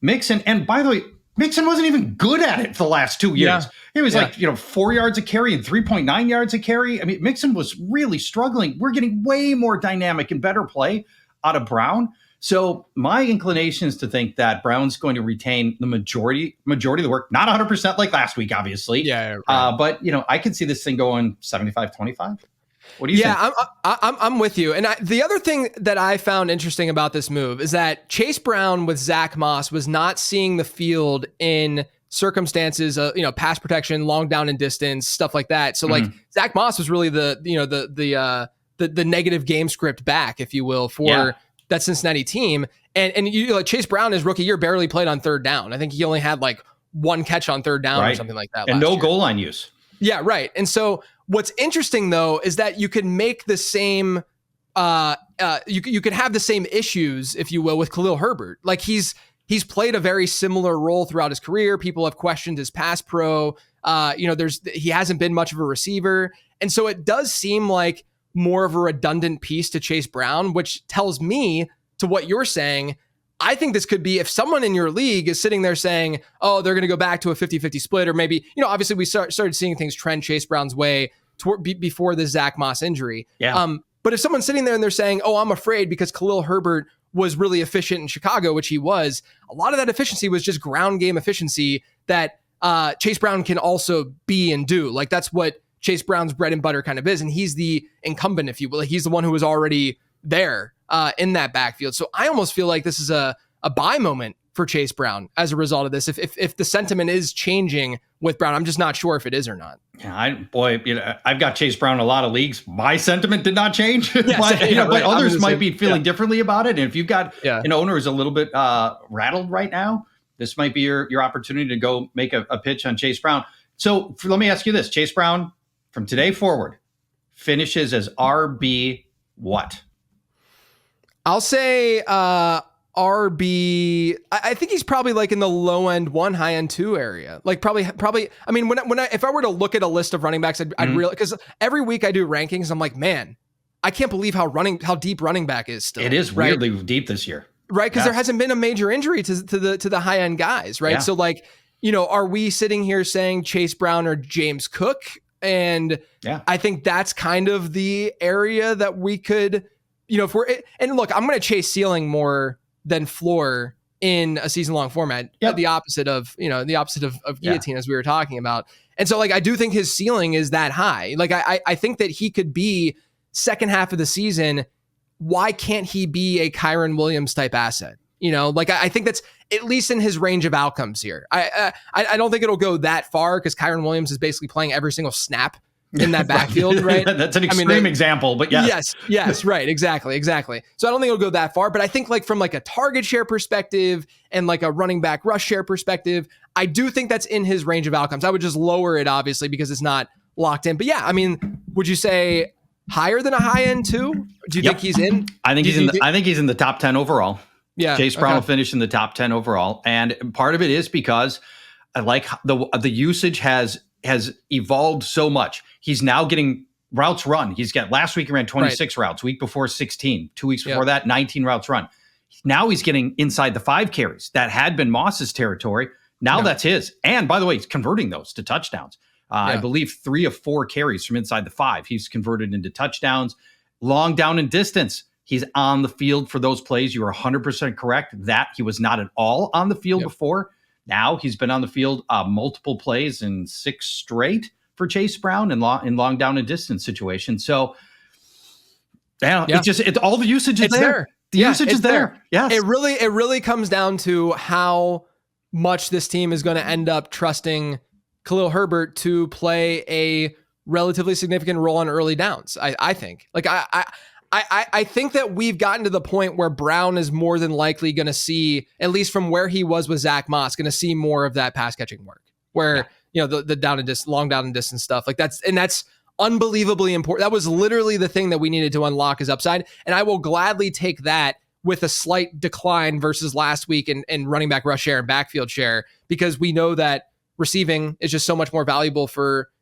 Mixon. And by the way, Mixon wasn't even good at it for the last 2 years. He was 4 yards a carry and 3.9 yards a carry. I mean, Mixon was really struggling. We're getting way more dynamic and better play out of Brown. So my inclination is to think that Brown's going to retain the majority of the work, not 100% like last week, obviously. Yeah. Right. But I could see this thing going 75-25. What do you think? I'm with you. And the other thing that I found interesting about this move is that Chase Brown with Zach Moss was not seeing the field in circumstances, pass protection, long down and distance, stuff like that. So like Zach Moss was really the negative game script back, if you will, for that Cincinnati team. And Chase Brown, his rookie year, barely played on third down. I think he only had like one catch on third down or something like that. And no goal line use. Yeah, right. And so what's interesting though is that you could make the same you could have the same issues, if you will, with Khalil Herbert. Like he's played a very similar role throughout his career. People have questioned his pass pro. He hasn't been much of a receiver. And so it does seem like more of a redundant piece to Chase Brown, which tells me, to what you're saying, I think this could be, if someone in your league is sitting there saying, oh, they're going to go back to a 50-50 split, or maybe, obviously we started seeing things trend Chase Brown's way before the Zach Moss injury. Yeah. But if someone's sitting there and they're saying, oh, I'm afraid because Khalil Herbert was really efficient in Chicago, which he was, a lot of that efficiency was just ground game efficiency that Chase Brown can also be and do. Like that's what Chase Brown's bread and butter kind of is. And he's the incumbent, if you will. Like he's the one who was already there in that backfield. So I almost feel like this is a buy moment for Chase Brown as a result of this. If the sentiment is changing with Brown, I'm just not sure if it is or not. Yeah, I've got Chase Brown in a lot of leagues. My sentiment did not change, but others might be feeling differently about it. And if you've got an owner who's a little bit rattled right now, this might be your opportunity to go make a pitch on Chase Brown. So let me ask you this: Chase Brown, from today forward, finishes as RB what? I'll say RB. I think he's probably like in the low end 1, high end 2 area. Like probably. I mean, if I were to look at a list of running backs, I'd really, because every week I do rankings. I'm like, man, I can't believe how deep running back is still. It is weirdly deep this year, right? Because there hasn't been a major injury to the high end guys, right? Yeah. So like, are we sitting here saying Chase Brown or James Cook? And I think that's kind of the area that we could, if we're, and look, I'm going to chase ceiling more than floor in a season long format. The opposite of Guillotine, as we were talking about. And so like, I do think his ceiling is that high. Like I think that he could be second half of the season. Why can't he be a Kyron Williams type asset? I think that's at least in his range of outcomes here. I don't think it'll go that far because Kyron Williams is basically playing every single snap in that backfield, right? That's an extreme example, but yes, right, exactly. So I don't think it'll go that far, but I think like from like a target share perspective and like a running back rush share perspective, I do think that's in his range of outcomes. I would just lower it obviously because it's not locked in. But yeah, I mean, would you say higher than a high end too? Do you think he's in? I think he's in the top 10 overall. Yeah, Chase Brown will finish in the top 10 overall, and part of it is because I like the usage has evolved so much. He's now getting routes run. He's got last week he ran 26 routes, week before 16, 2 weeks before that 19 routes run. Now he's getting inside the 5 carries. That had been Moss's territory. Now that's his. And by the way, he's converting those to touchdowns. I believe 3 of 4 carries from inside the 5 he's converted into touchdowns. Long down and distance, he's on the field for those plays. You are 100% correct that he was not at all on the field before. Now he's been on the field multiple plays in 6 straight for Chase Brown in long down and distance situations. So all the usage is there. The usage is there. Yes. It really comes down to how much this team is going to end up trusting Khalil Herbert to play a relatively significant role on early downs. I think. Like I think that we've gotten to the point where Brown is more than likely going to see, at least from where he was with Zach Moss, going to see more of that pass catching work where, the down and long down and distance stuff like that's unbelievably important. That was literally the thing that we needed to unlock his upside. And I will gladly take that with a slight decline versus last week in running back rush share and backfield share, because we know that receiving is just so much more valuable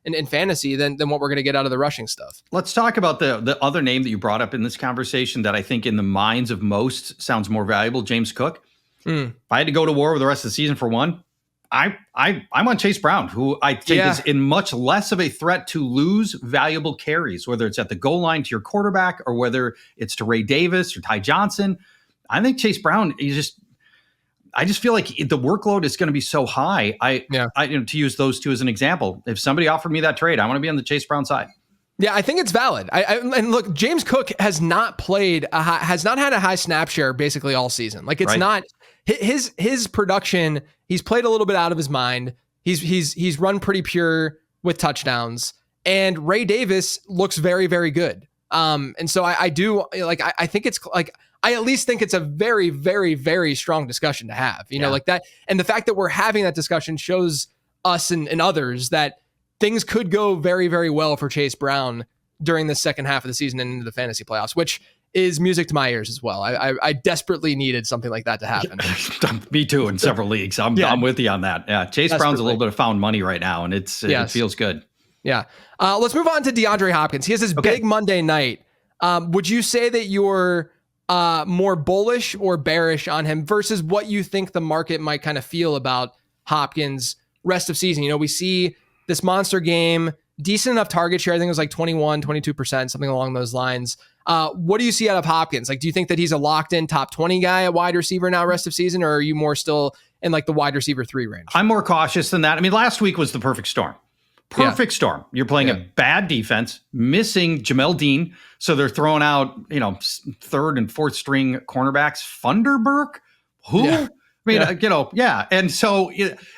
in fantasy than what we're going to get out of the rushing stuff. Let's talk about the other name that you brought up in this conversation that I think in the minds of most sounds more valuable, James Cook. If I had to go to war with the rest of the season for one, I'm on Chase Brown, who I think is in much less of a threat to lose valuable carries, whether it's at the goal line to your quarterback or whether it's to Ray Davis or Ty Johnson. I think Chase Brown, I just feel like the workload is going to be so high. To use those two as an example, if somebody offered me that trade, I want to be on the Chase Brown side. Yeah, I think it's valid. And look, James Cook has not had a high snap share basically all season. Like it's not his production. He's played a little bit out of his mind. He's run pretty pure with touchdowns, and Ray Davis looks very, very good. And so I do like, I think it's like, I at least think it's a very, very, very strong discussion to have, you know, like that. And the fact that we're having that discussion shows us and others that things could go very, very well for Chase Brown during the second half of the season and into the fantasy playoffs, which is music to my ears as well. I desperately needed something like that to happen. Me too, in several leagues. I'm with you on that. Yeah, Chase Brown's a little bit of found money right now, and it feels good. Yeah. Let's move on to DeAndre Hopkins. He has this big Monday night. Would you say that you're more bullish or bearish on him versus what you think the market might kind of feel about Hopkins rest of season? You know, we see this monster game, decent enough target share. I think it was like 21, 22%, something along those lines. What do you see out of Hopkins? Like, do you think that he's a locked in top 20 guy at wide receiver now rest of season, or are you more still in like the wide receiver 3 range? I'm more cautious than that. I mean, last week was the perfect storm. Storm. You're playing a bad defense, missing Jamel Dean. So they're throwing out, third and fourth string cornerbacks. Funderburk? Who? Yeah. I mean, And so,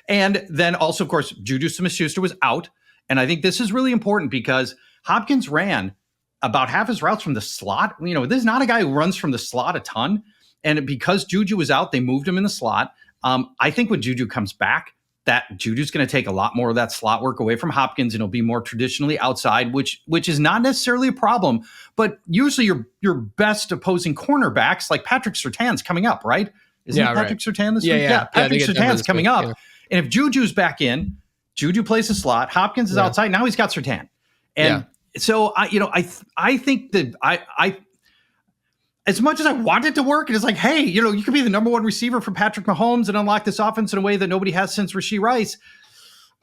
and then also, of course, Juju Smith-Schuster was out. And I think this is really important because Hopkins ran about half his routes from the slot. This is not a guy who runs from the slot a ton. And because Juju was out, they moved him in the slot. I think when Juju comes back, that Juju's going to take a lot more of that slot work away from Hopkins, and it'll be more traditionally outside, which is not necessarily a problem. But usually your best opposing cornerbacks, like Patrick Surtain's coming up, right? Isn't Patrick Surtain this week? Yeah, Patrick Surtain's coming up. Yeah. And if Juju's back in, Juju plays the slot, Hopkins is outside. Now he's got Surtain. And so I think that I as much as I want it to work, it is like, hey, you could be the number one receiver for Patrick Mahomes and unlock this offense in a way that nobody has since Rashee Rice.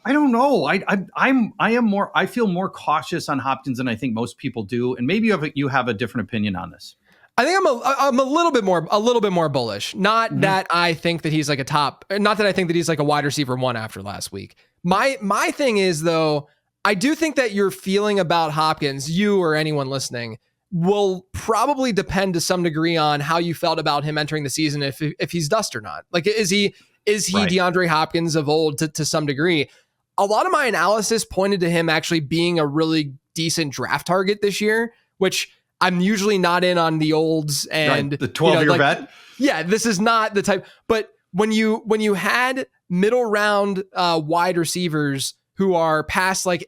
I don't know. I feel more cautious on Hopkins than I think most people do. And maybe you have a different opinion on this. I think I'm a little bit more bullish. Not that I think that he's like not that I think that he's like a wide receiver 1 after last week. My thing is, though, I do think that your feeling about Hopkins, you or anyone listening, will probably depend to some degree on how you felt about him entering the season, if he's dust or not. Like, is he right. DeAndre Hopkins of old to some degree? A lot of my analysis pointed to him actually being a really decent draft target this year, which I'm usually not in on the olds and the 12-year vet. Yeah, this is not the type. But when you had middle round wide receivers who are past like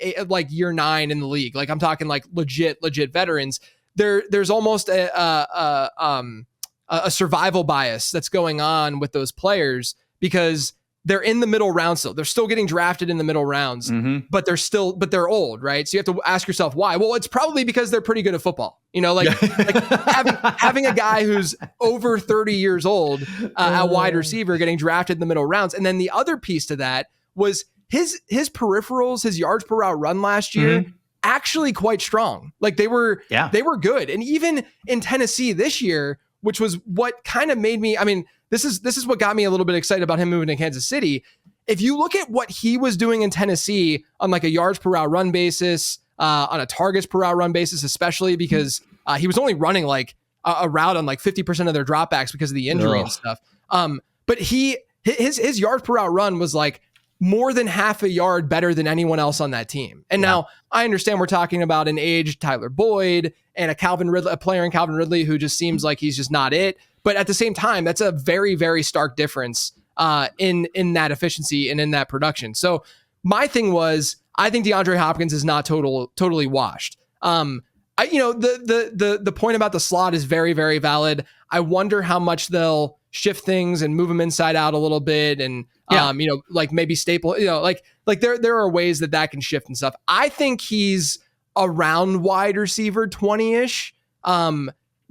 year 9 in the league, like I'm talking like legit veterans, there's almost a survival bias that's going on with those players because they're in the middle rounds still. They're still getting drafted in the middle rounds, but they're old, right? So you have to ask yourself why. Well, it's probably because they're pretty good at football. Like having a guy who's over 30 years old at wide receiver getting drafted in the middle rounds. And then the other piece to that was his peripherals, his yards per route run last year, actually quite strong. Like they were good. And even in Tennessee this year, which was what kind of made me, this is what got me a little bit excited about him moving to Kansas City. If you look at what he was doing in Tennessee on like a yards per route run basis, on a targets per route run basis, especially because he was only running like a route on like 50% of their dropbacks because of the injury and stuff. But his yards per route run was like more than half a yard better than anyone else on that team. And now I understand we're talking about an aged Tyler Boyd and a player in Calvin Ridley who just seems like he's just not it. But at the same time, that's a very, very stark difference in that efficiency and in that production. So my thing was, I think DeAndre Hopkins is not totally washed. The point about the slot is very, very valid. I wonder how much they'll shift things and move them inside out a little bit, and like maybe staple. Like there are ways that can shift and stuff. I think he's around wide receiver 20-ish.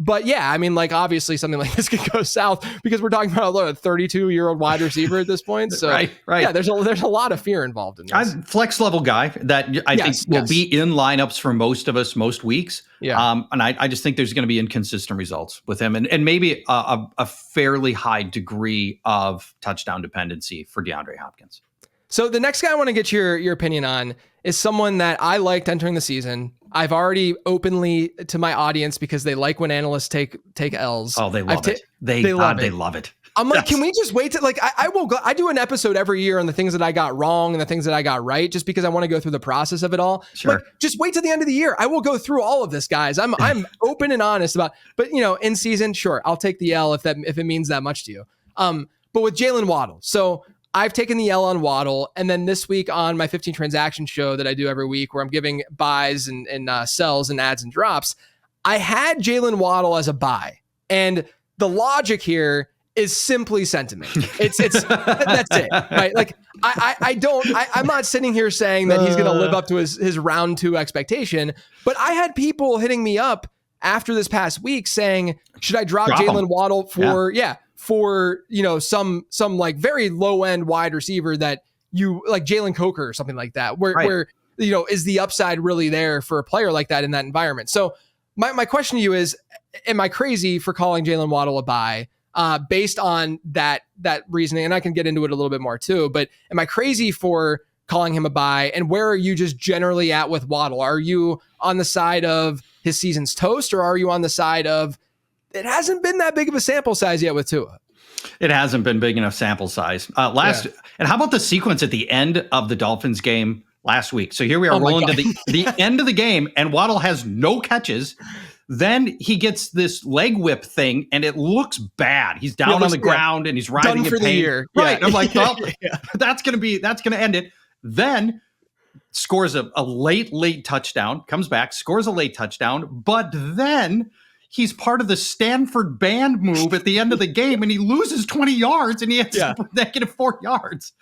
But yeah, like obviously something like this could go south because we're talking about a 32-year-old wide receiver at this point. So right. Yeah, there's a lot of fear involved in this. I'm flex level guy that I think will be in lineups for most of us most weeks. Yeah. And I just think there's going to be inconsistent results with him and maybe a fairly high degree of touchdown dependency for DeAndre Hopkins. So the next guy I want to get your opinion on is someone that I liked entering the season, I've already openly to my audience, because they like when analysts take L's. Oh, they love it. They love it. I'm like, can we just wait to I do an episode every year on the things that I got wrong and the things that I got right, just because I want to go through the process of it all. Sure. Like, just wait till the end of the year. I will go through all of this, guys. I'm open and honest about, but in season, sure, I'll take the L if it means that much to you. But with Jaylen Waddle, so I've taken the L on Waddle, and then this week on my 15 transaction show that I do every week, where I'm giving buys and sells and adds and drops, I had Jaylen Waddle as a buy, and the logic here is simply sentiment. It's that's it, right? Like I'm not sitting here saying that he's going to live up to his round 2 expectation, but I had people hitting me up after this past week saying, should I drop Jaylen Waddle for some like very low end wide receiver that you like, Jalen Coker or something like that, where is the upside really there for a player like that in that environment? So my question to you is, am I crazy for calling Jaylen Waddle a buy based on that reasoning? And I can get into it a little bit more too, but am I crazy for calling him a buy? And where are you just generally at with Waddle? Are you on the side of his season's toast, or are you on the side of it hasn't been that big of a sample size yet with Tua? It hasn't been big enough sample size. And how about the sequence at the end of the Dolphins game last week? So here we are rolling to the end of the game, and Waddle has no catches. Then he gets this leg whip thing, and it looks bad. He's down on the ground, and he's writhing in pain. The year. Right. Yeah. I'm like, well, that's going to end it. Then scores a late touchdown, comes back, scores a late touchdown, but then he's part of the Stanford band move at the end of the game, and he loses 20 yards, and he has -4 yards.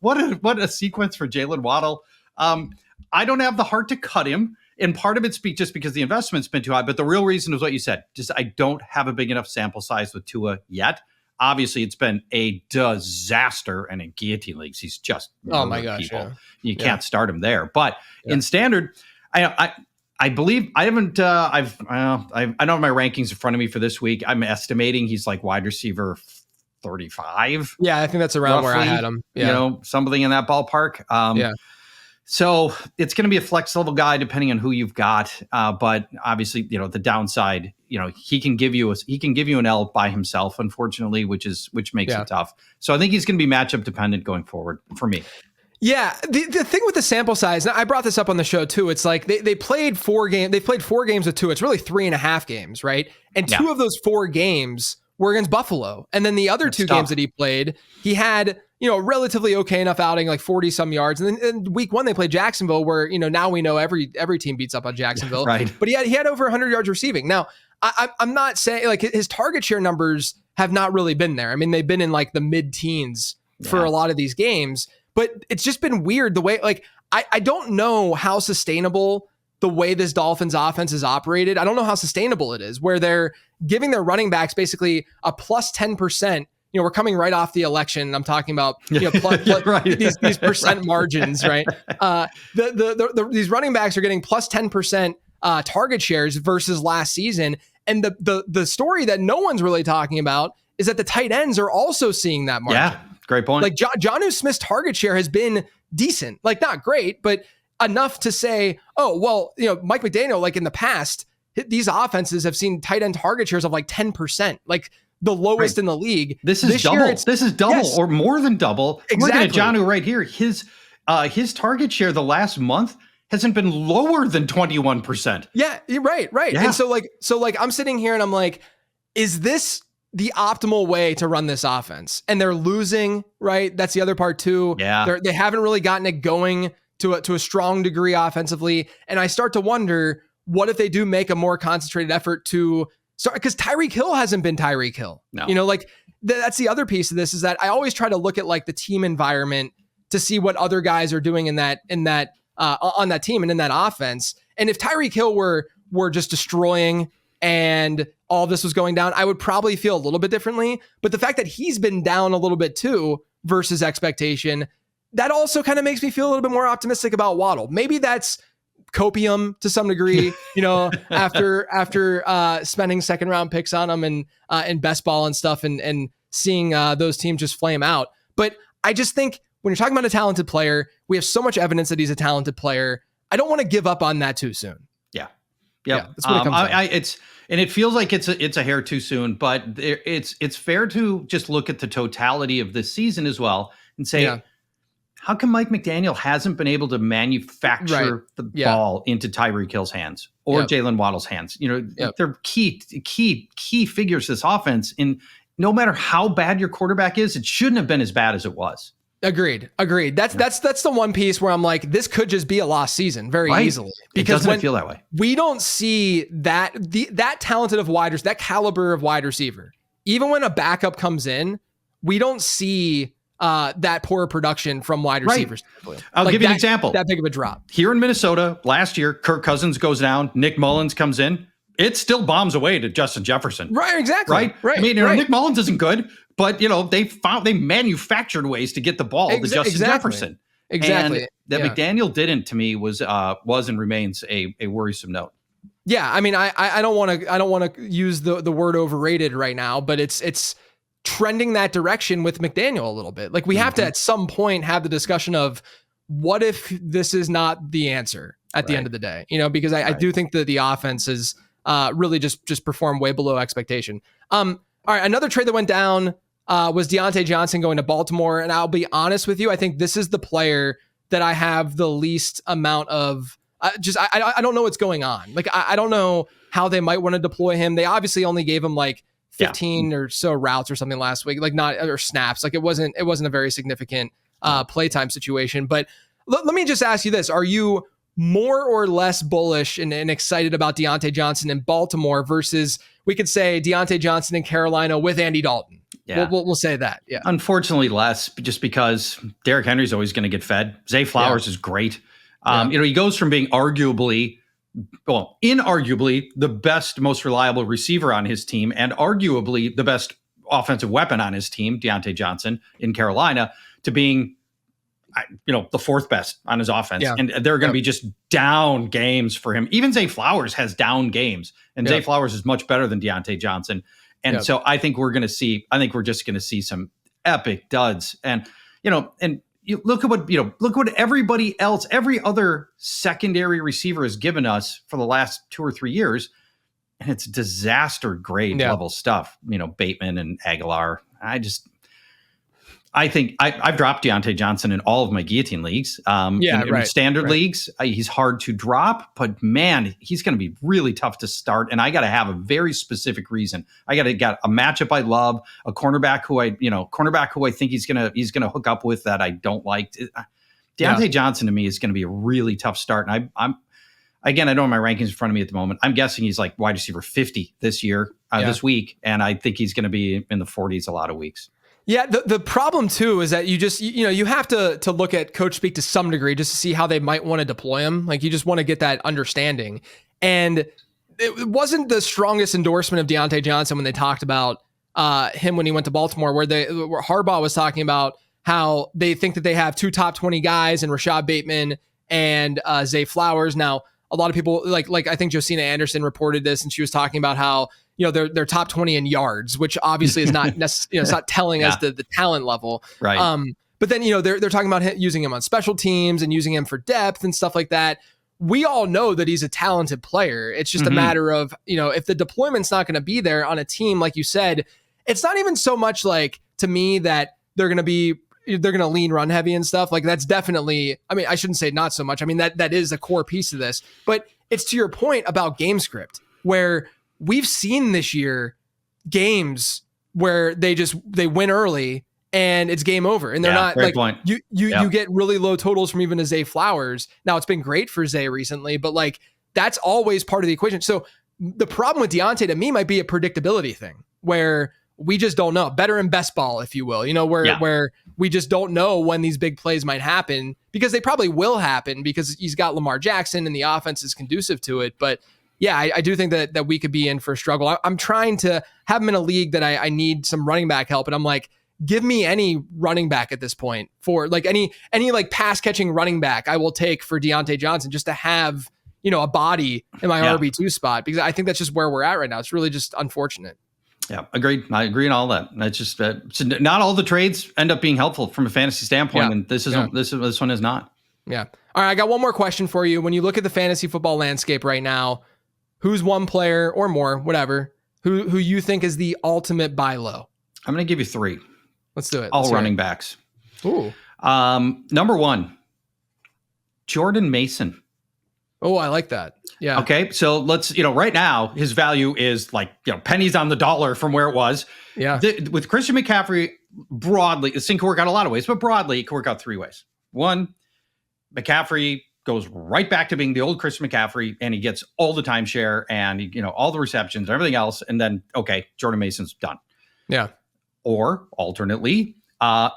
What a sequence for Jaylen Waddle. I don't have the heart to cut him, and part of it's just because the investment's been too high, but the real reason is what you said. Just I don't have a big enough sample size with Tua yet. Obviously, it's been a disaster, and in Guillotine leagues, he's just people. You can't start him there. But in standard, I believe I haven't. I don't have my rankings in front of me for this week. I'm estimating he's like wide receiver 35. Yeah, I think that's around roughly, where I had him. Yeah. Something in that ballpark. So it's going to be a flex level guy depending on who you've got. But obviously, the downside, he can give you an L by himself, unfortunately, which makes it tough. So I think he's going to be matchup dependent going forward for me. Yeah, the thing with the sample size, I brought this up on the show too. It's like they played 4 games. They played 4 games with 2. It's really 3.5 games, right? And 2 of those 4 games were against Buffalo, and then the other 2 games that he played, he had relatively okay enough outing, like 40 some yards. And then in week 1 they played Jacksonville, where now we know every team beats up on Jacksonville, right? But he had over 100 yards receiving. Now I'm not saying like his target share numbers have not really been there. I mean, they've been in like the mid-teens for a lot of these games. But it's just been weird the way, like, I don't know how sustainable the way this Dolphins offense is operated. I don't know how sustainable it is, where they're giving their running backs basically a plus 10%. We're coming right off the election. I'm talking about these percent margins, right? These running backs are getting plus 10% target shares versus last season. And the story that no one's really talking about is that the tight ends are also seeing that margin. Yeah. Great point. Like Jonnu Smith's target share has been decent, like not great, but enough to say, oh, well, Mike McDaniel, like in the past, these offenses have seen tight end target shares of like 10%, like the lowest in the league. This is double. This is double or more than double. Exactly. I'm looking at Jonnu right here. His target share the last month hasn't been lower than 21%. Yeah, right. Yeah. And so I'm sitting here and I'm like, is this the optimal way to run this offense? And they're losing, right? That's the other part too. Yeah. They haven't really gotten it going to a strong degree offensively. And I start to wonder, what if they do make a more concentrated effort to start? Because Tyreek Hill hasn't been Tyreek Hill. No. That's the other piece of this, is that I always try to look at like the team environment to see what other guys are doing in that on that team and in that offense. And if Tyreek Hill were just destroying and all this was going down, I would probably feel a little bit differently. But the fact that he's been down a little bit too versus expectation, that also kind of makes me feel a little bit more optimistic about Waddle. Maybe that's copium to some degree, after spending 2nd round picks on him and best ball and stuff and seeing those teams just flame out. But I just think when you're talking about a talented player, we have so much evidence that he's a talented player. I don't want to give up on that too soon. Yeah. That's what it comes down. And it feels like it's a hair too soon, but it's fair to just look at the totality of this season as well and say, how come Mike McDaniel hasn't been able to manufacture the ball into Tyreek Hill's hands or Jaylen Waddle's hands? They're key figures this offense. And no matter how bad your quarterback is, it shouldn't have been as bad as it was. Agreed. That's the one piece where I'm like, this could just be a lost season very easily. Because it doesn't feel that way. We don't see that talented of wide receiver, that caliber of wide receiver. Even when a backup comes in, we don't see that poor production from wide receivers. I'll give you an example. That big of a drop. Here in Minnesota, last year, Kirk Cousins goes down, Nick Mullins comes in. It still bombs away to Justin Jefferson. Right, exactly. Right. I mean, Nick Mullins isn't good, but they manufactured ways to get the ball to Justin Jefferson. Exactly. And that McDaniel didn't, to me, was and remains a worrisome note. Yeah, I mean, I don't want to use the word overrated right now, but it's trending that direction with McDaniel a little bit. Like we have to at some point have the discussion of what if this is not the answer at the end of the day, because I do think that the offense is really just performed way below expectation. All right, another trade that went down was Diontae Johnson going to Baltimore. And I'll be honest with you, I think this is the player that I have the least amount of I don't know what's going on. Like, I don't know how they might want to deploy him. They obviously only gave him like 15 or so routes or something last week, or snaps. Like it wasn't a very significant playtime situation. But let me just ask you this. Are you more or less bullish and excited about Diontae Johnson in Baltimore versus, we could say, Diontae Johnson in Carolina with Andy Dalton? Yeah. We'll say that. Yeah. Unfortunately, less, just because Derrick Henry's always going to get fed. Zay Flowers is great. He goes from being inarguably the best, most reliable receiver on his team and arguably the best offensive weapon on his team, Diontae Johnson in Carolina, to being, the fourth best on his offense. Yeah. And there are going to be just down games for him. Even Zay Flowers has down games, and Zay Flowers is much better than Diontae Johnson. And so I think we're just going to see some epic duds. And, you look at what everybody else, every other secondary receiver has given us for the last 2 or 3 years. And it's disaster grade level stuff, Bateman and Aguilar. I think I've dropped Diontae Johnson in all of my Guillotine leagues. In standard leagues, he's hard to drop, but man, he's going to be really tough to start. And I got to have a very specific reason. I got a matchup I love, a cornerback who I think he's gonna hook up with that I don't like. Diontae Johnson to me is going to be a really tough start. And I'm again, I don't have my rankings in front of me at the moment. I'm guessing he's like wide receiver 50 this this week, and I think he's going to be in the 40s a lot of weeks. Yeah, the problem too is that you have to look at coach speak to some degree just to see how they might want to deploy him. Like you just want to get that understanding. And it wasn't the strongest endorsement of Diontae Johnson when they talked about him when he went to Baltimore, where Harbaugh was talking about how they think that they have 2 top 20 guys in Rashad Bateman and Zay Flowers. Now, a lot of people like I think Josina Anderson reported this, and she was talking about how they're top 20 in yards, which obviously is not necessarily, it's not telling us the talent level. Right. But then, they're talking about using him on special teams and using him for depth and stuff like that. We all know that he's a talented player. It's just a matter of, if the deployment's not going to be there on a team, like you said, it's not even so much like, to me, that they're going to lean run heavy and stuff. Like that's definitely, I shouldn't say not so much. That is a core piece of this, but it's to your point about game script, where we've seen this year games where they win early and it's game over, and they're not like point. You get really low totals from even a Zay Flowers. Now it's been great for Zay recently, but like that's always part of the equation. So the problem with Diontae to me might be a predictability thing where we just don't know. Better in best ball, if you will, where we just don't know when these big plays might happen, because they probably will happen because he's got Lamar Jackson and the offense is conducive to it. But yeah, I do think that we could be in for a struggle. I'm trying to have him in a league that I need some running back help. And I'm like, give me any running back at this point for like any like pass catching running back I will take for Diontae Johnson, just to have, a body in my RB2 spot, because I think that's just where we're at right now. It's really just unfortunate. Yeah, agreed. I agree on all that. That's just so not all the trades end up being helpful from a fantasy standpoint, and this one is not. Yeah. All right. I got one more question for you. When you look at the fantasy football landscape right now, who's one player or more, whatever, who you think is the ultimate buy low? I'm going to give you 3. Let's do it. All running backs. Ooh. Number 1, Jordan Mason. Oh, I like that. Yeah. Okay. So let's, right now his value is like, pennies on the dollar from where it was. Yeah. With Christian McCaffrey, broadly, this thing can work out a lot of ways, but broadly it can work out 3 ways. 1, McCaffrey goes right back to being the old Christian McCaffrey, and he gets all the timeshare and, all the receptions and everything else. And then, okay, Jordan Mason's done. Yeah. Or alternately,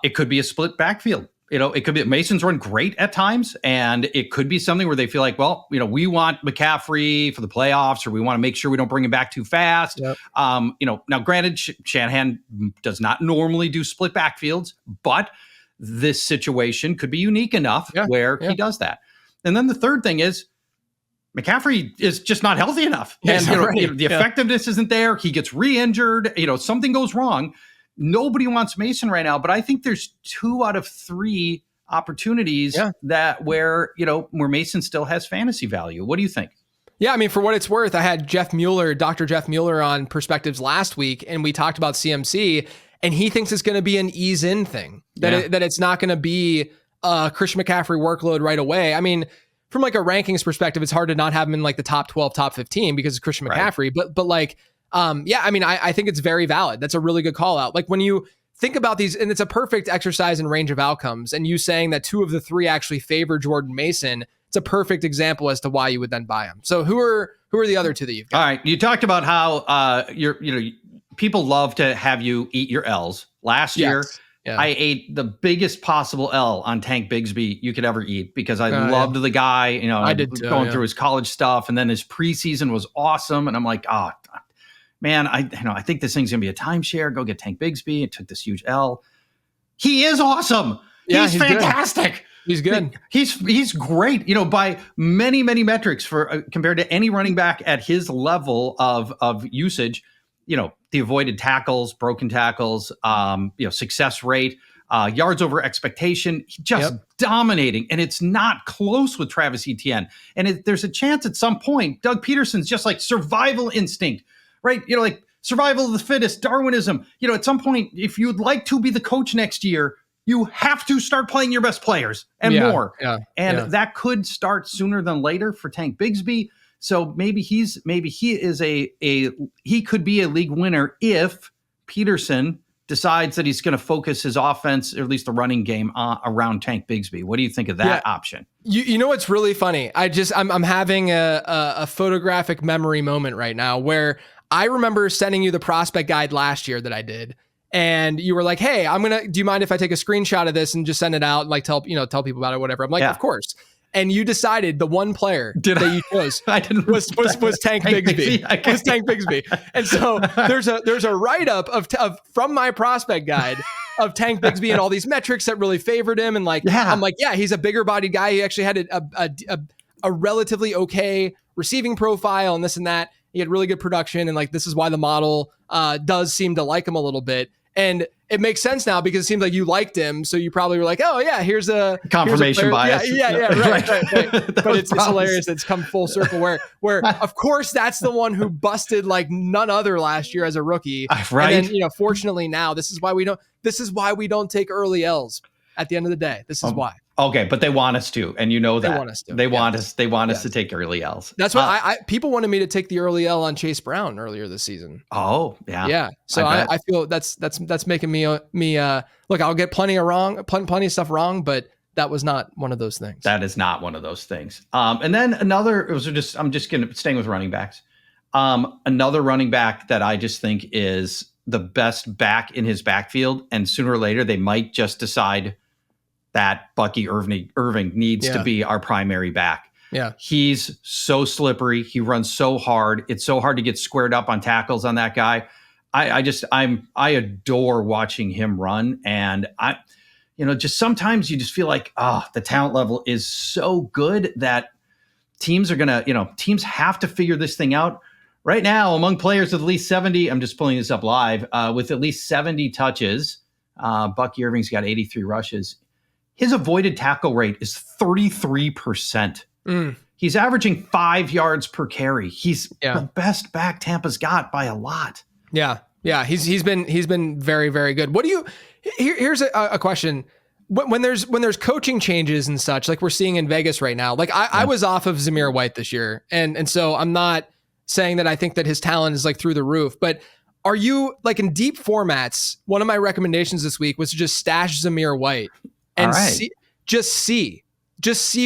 it could be a split backfield. It could be Mason's run great at times, and it could be something where they feel like, well, we want McCaffrey for the playoffs, or we want to make sure we don't bring him back too fast. Yep. Now granted, Shanahan does not normally do split backfields, but this situation could be unique enough where he does that. And then the third thing is McCaffrey is just not healthy enough. And the effectiveness isn't there. He gets re-injured. Something goes wrong. Nobody wants Mason right now, but I think there's 2 out of 3 opportunities that where Mason still has fantasy value. What do you think? Yeah, I mean, for what it's worth, I had Dr. Jeff Mueller on Perspectives last week, and we talked about CMC, and he thinks it's going to be an ease-in thing, that it's not going to be a Christian McCaffrey workload right away. I mean, from like a rankings perspective, it's hard to not have him in like the top 12, top 15 because it's Christian McCaffrey. But like, I mean, I think it's very valid. That's a really good call out. Like when you think about these, and it's a perfect exercise in range of outcomes, and you saying that 2 of the 3 actually favor Jordan Mason, it's a perfect example as to why you would then buy him. So who are the other 2 that you've got? All right. You talked about how people love to have you eat your L's. Last year, I ate the biggest possible L on Tank Bigsby you could ever eat because I loved the guy, I did too, going through his college stuff. And then his preseason was awesome. And I'm like, man, I think this thing's going to be a timeshare. Go get Tank Bigsby. It took this huge L. He is awesome. He's fantastic. Good. He's good. He's great. By many, many metrics for compared to any running back at his level of usage. The avoided tackles, broken tackles, success rate, yards over expectation, just dominating. And it's not close with Travis Etienne. And there's a chance at some point, Doug Peterson's just like survival instinct, right? Like survival of the fittest, Darwinism. At some point, if you'd like to be the coach next year, you have to start playing your best players and more. That could start sooner than later for Tank Bigsby. So maybe he could be a league winner if Peterson decides that he's going to focus his offense, or at least the running game, around Tank Bigsby. What do you think of that option? You know what's really funny? I'm having a photographic memory moment right now where I remember sending you the prospect guide last year that I did. And you were like, hey, do you mind if I take a screenshot of this and just send it out and like tell people about it, whatever. I'm like, of course. And you decided the one player that you chose was Tank Bigsby. Was Tank Bigsby. And so there's a write-up of from my prospect guide of Tank Bigsby and all these metrics that really favored him. And I'm like, he's a bigger bodied guy. He actually had a relatively okay receiving profile and this and that. He had really good production. And like, this is why the model does seem to like him a little bit. And it makes sense now because it seems like you liked him. So you probably were like, oh yeah, here's a confirmation bias. Right. But it's hilarious. It's come full circle where of course that's the one who busted like none other last year as a rookie. Right. And then, fortunately now this is why we don't take early L's at the end of the day. This is why. Okay, but they want us to, and you know that. They want us to. They want us to take early L's. That's why people wanted me to take the early L on Chase Brown earlier this season. Oh, yeah. Yeah. So I feel that's making me look, I'll get plenty of stuff wrong, but that was not one of those things. That is not one of those things. And then I'm just going to staying with running backs. Another running back that I just think is the best back in his backfield, and sooner or later they might just decide that Bucky Irving needs to be our primary back. Yeah. He's so slippery. He runs so hard. It's so hard to get squared up on tackles on that guy. I adore watching him run. And just sometimes you just feel like, the talent level is so good that teams have to figure this thing out. Right now, among players with at least 70, I'm just pulling this up live, with at least 70 touches, Bucky Irving's got 83 rushes. his avoided tackle rate is 33%. He's averaging 5 yards per carry. He's the best back Tampa's got by a lot. Yeah. He's been very, very good. What do you? Here's a question. When there's coaching changes and such, like we're seeing in Vegas right now, like I was off of Zamir White this year. And so I'm not saying that I think that his talent is like through the roof, but are you like in deep formats? One of my recommendations this week was to just stash Zamir White and see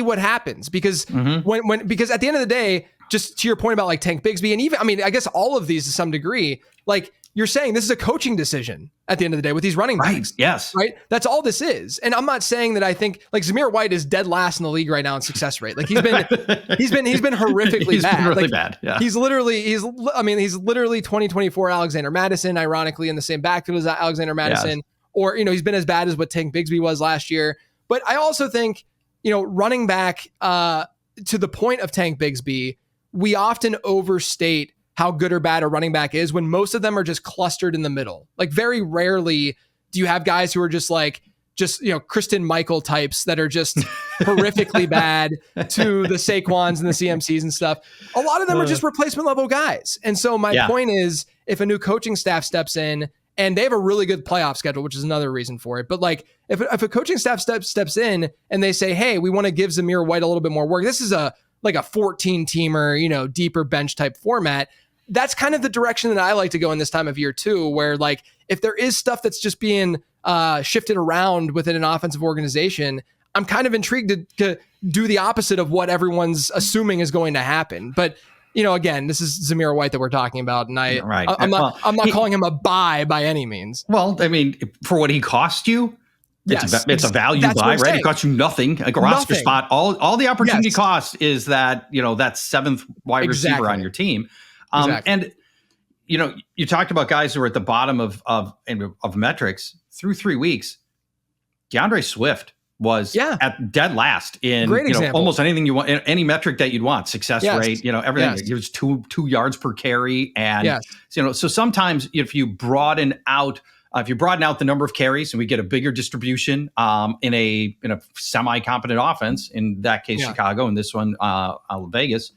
what happens. Because because at the end of the day, just to your point about like Tank Bigsby and even, I mean, I guess all of these to some degree, like you're saying this is a coaching decision at the end of the day with these running backs. Right. Yes. Right. That's all this is. And I'm not saying that I think like Zamir White is dead last in the league right now in success rate. Like he's been horrifically bad. Been really like, bad. Yeah. He's literally 2024 Alexander Madison, ironically in the same backfield as Alexander Madison, or, you know, he's been as bad as what Tank Bigsby was last year. But I also think, you know, running back to the point of Tank Bigsby, we often overstate how good or bad a running back is when most of them are just clustered in the middle. Like very rarely do you have guys who are just you know, Kristen Michael types that are just horrifically bad to the Saquons and the CMCs and stuff. A lot of them are just replacement level guys. And so my point is, if a new coaching staff steps in and they have a really good playoff schedule, which is another reason for it. But like if a coaching staff steps in and they say, hey, we want to give Zamir White a little bit more work. This is a 14 teamer, you know, deeper bench type format. That's kind of the direction that I like to go in this time of year too, where like if there is stuff that's just being shifted around within an offensive organization, I'm kind of intrigued to do the opposite of what everyone's assuming is going to happen. But you know, again, this is Zamir White that we're talking about, and I'm not calling him a buy by any means. Well, I mean, for what he cost you, it's a value buy, right? It costs you nothing, like a roster spot. All the opportunity cost is that, you know, that seventh wide receiver on your team. And you know, you talked about guys who are at the bottom of metrics through 3 weeks. DeAndre Swift was at dead last in almost anything you want, any metric that you'd want, success rate, you know, everything. It was two yards per carry, and you know, so sometimes if you broaden out the number of carries and we get a bigger distribution in a semi-competent offense, in that case Chicago, and this one Vegas.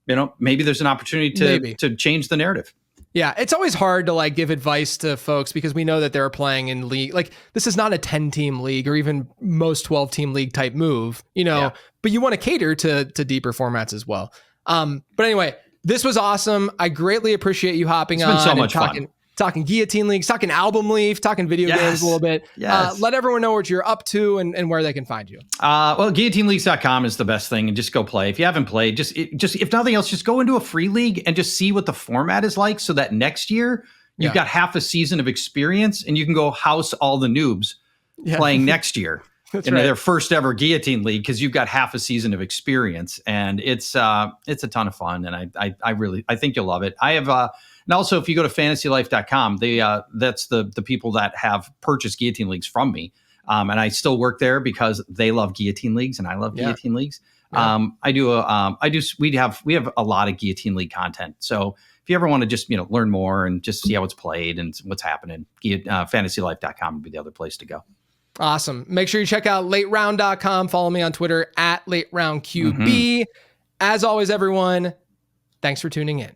You know, maybe there's an opportunity to change the narrative. Yeah, it's always hard to like give advice to folks because we know that they're playing in league. Like this is not a 10-team league or even most 12-team league type move, you know, but you want to cater to deeper formats as well. But anyway, this was awesome. I greatly appreciate you hopping on. It's been so much fun. Talking Guillotine Leagues, talking Album Leaf, talking video games a little bit. Let everyone know what you're up to and where they can find you. Well, guillotineleagues.com is the best thing, and just go play. If you haven't played, just if nothing else, just go into a free league and just see what the format is like, so that next year you've got half a season of experience and you can go house all the noobs playing next year in their first ever Guillotine League, because you've got half a season of experience, and it's a ton of fun, and I think you'll love it. I have and also, if you go to fantasylife.com, that's the people that have purchased Guillotine Leagues from me. And I still work there because they love Guillotine Leagues and I love Guillotine Leagues. We have a lot of Guillotine League content. So if you ever want to just, you know, learn more and just see how it's played and what's happening, fantasylife.com would be the other place to go. Awesome. Make sure you check out lateround.com. Follow me on Twitter @lateroundqb. As always, everyone, thanks for tuning in.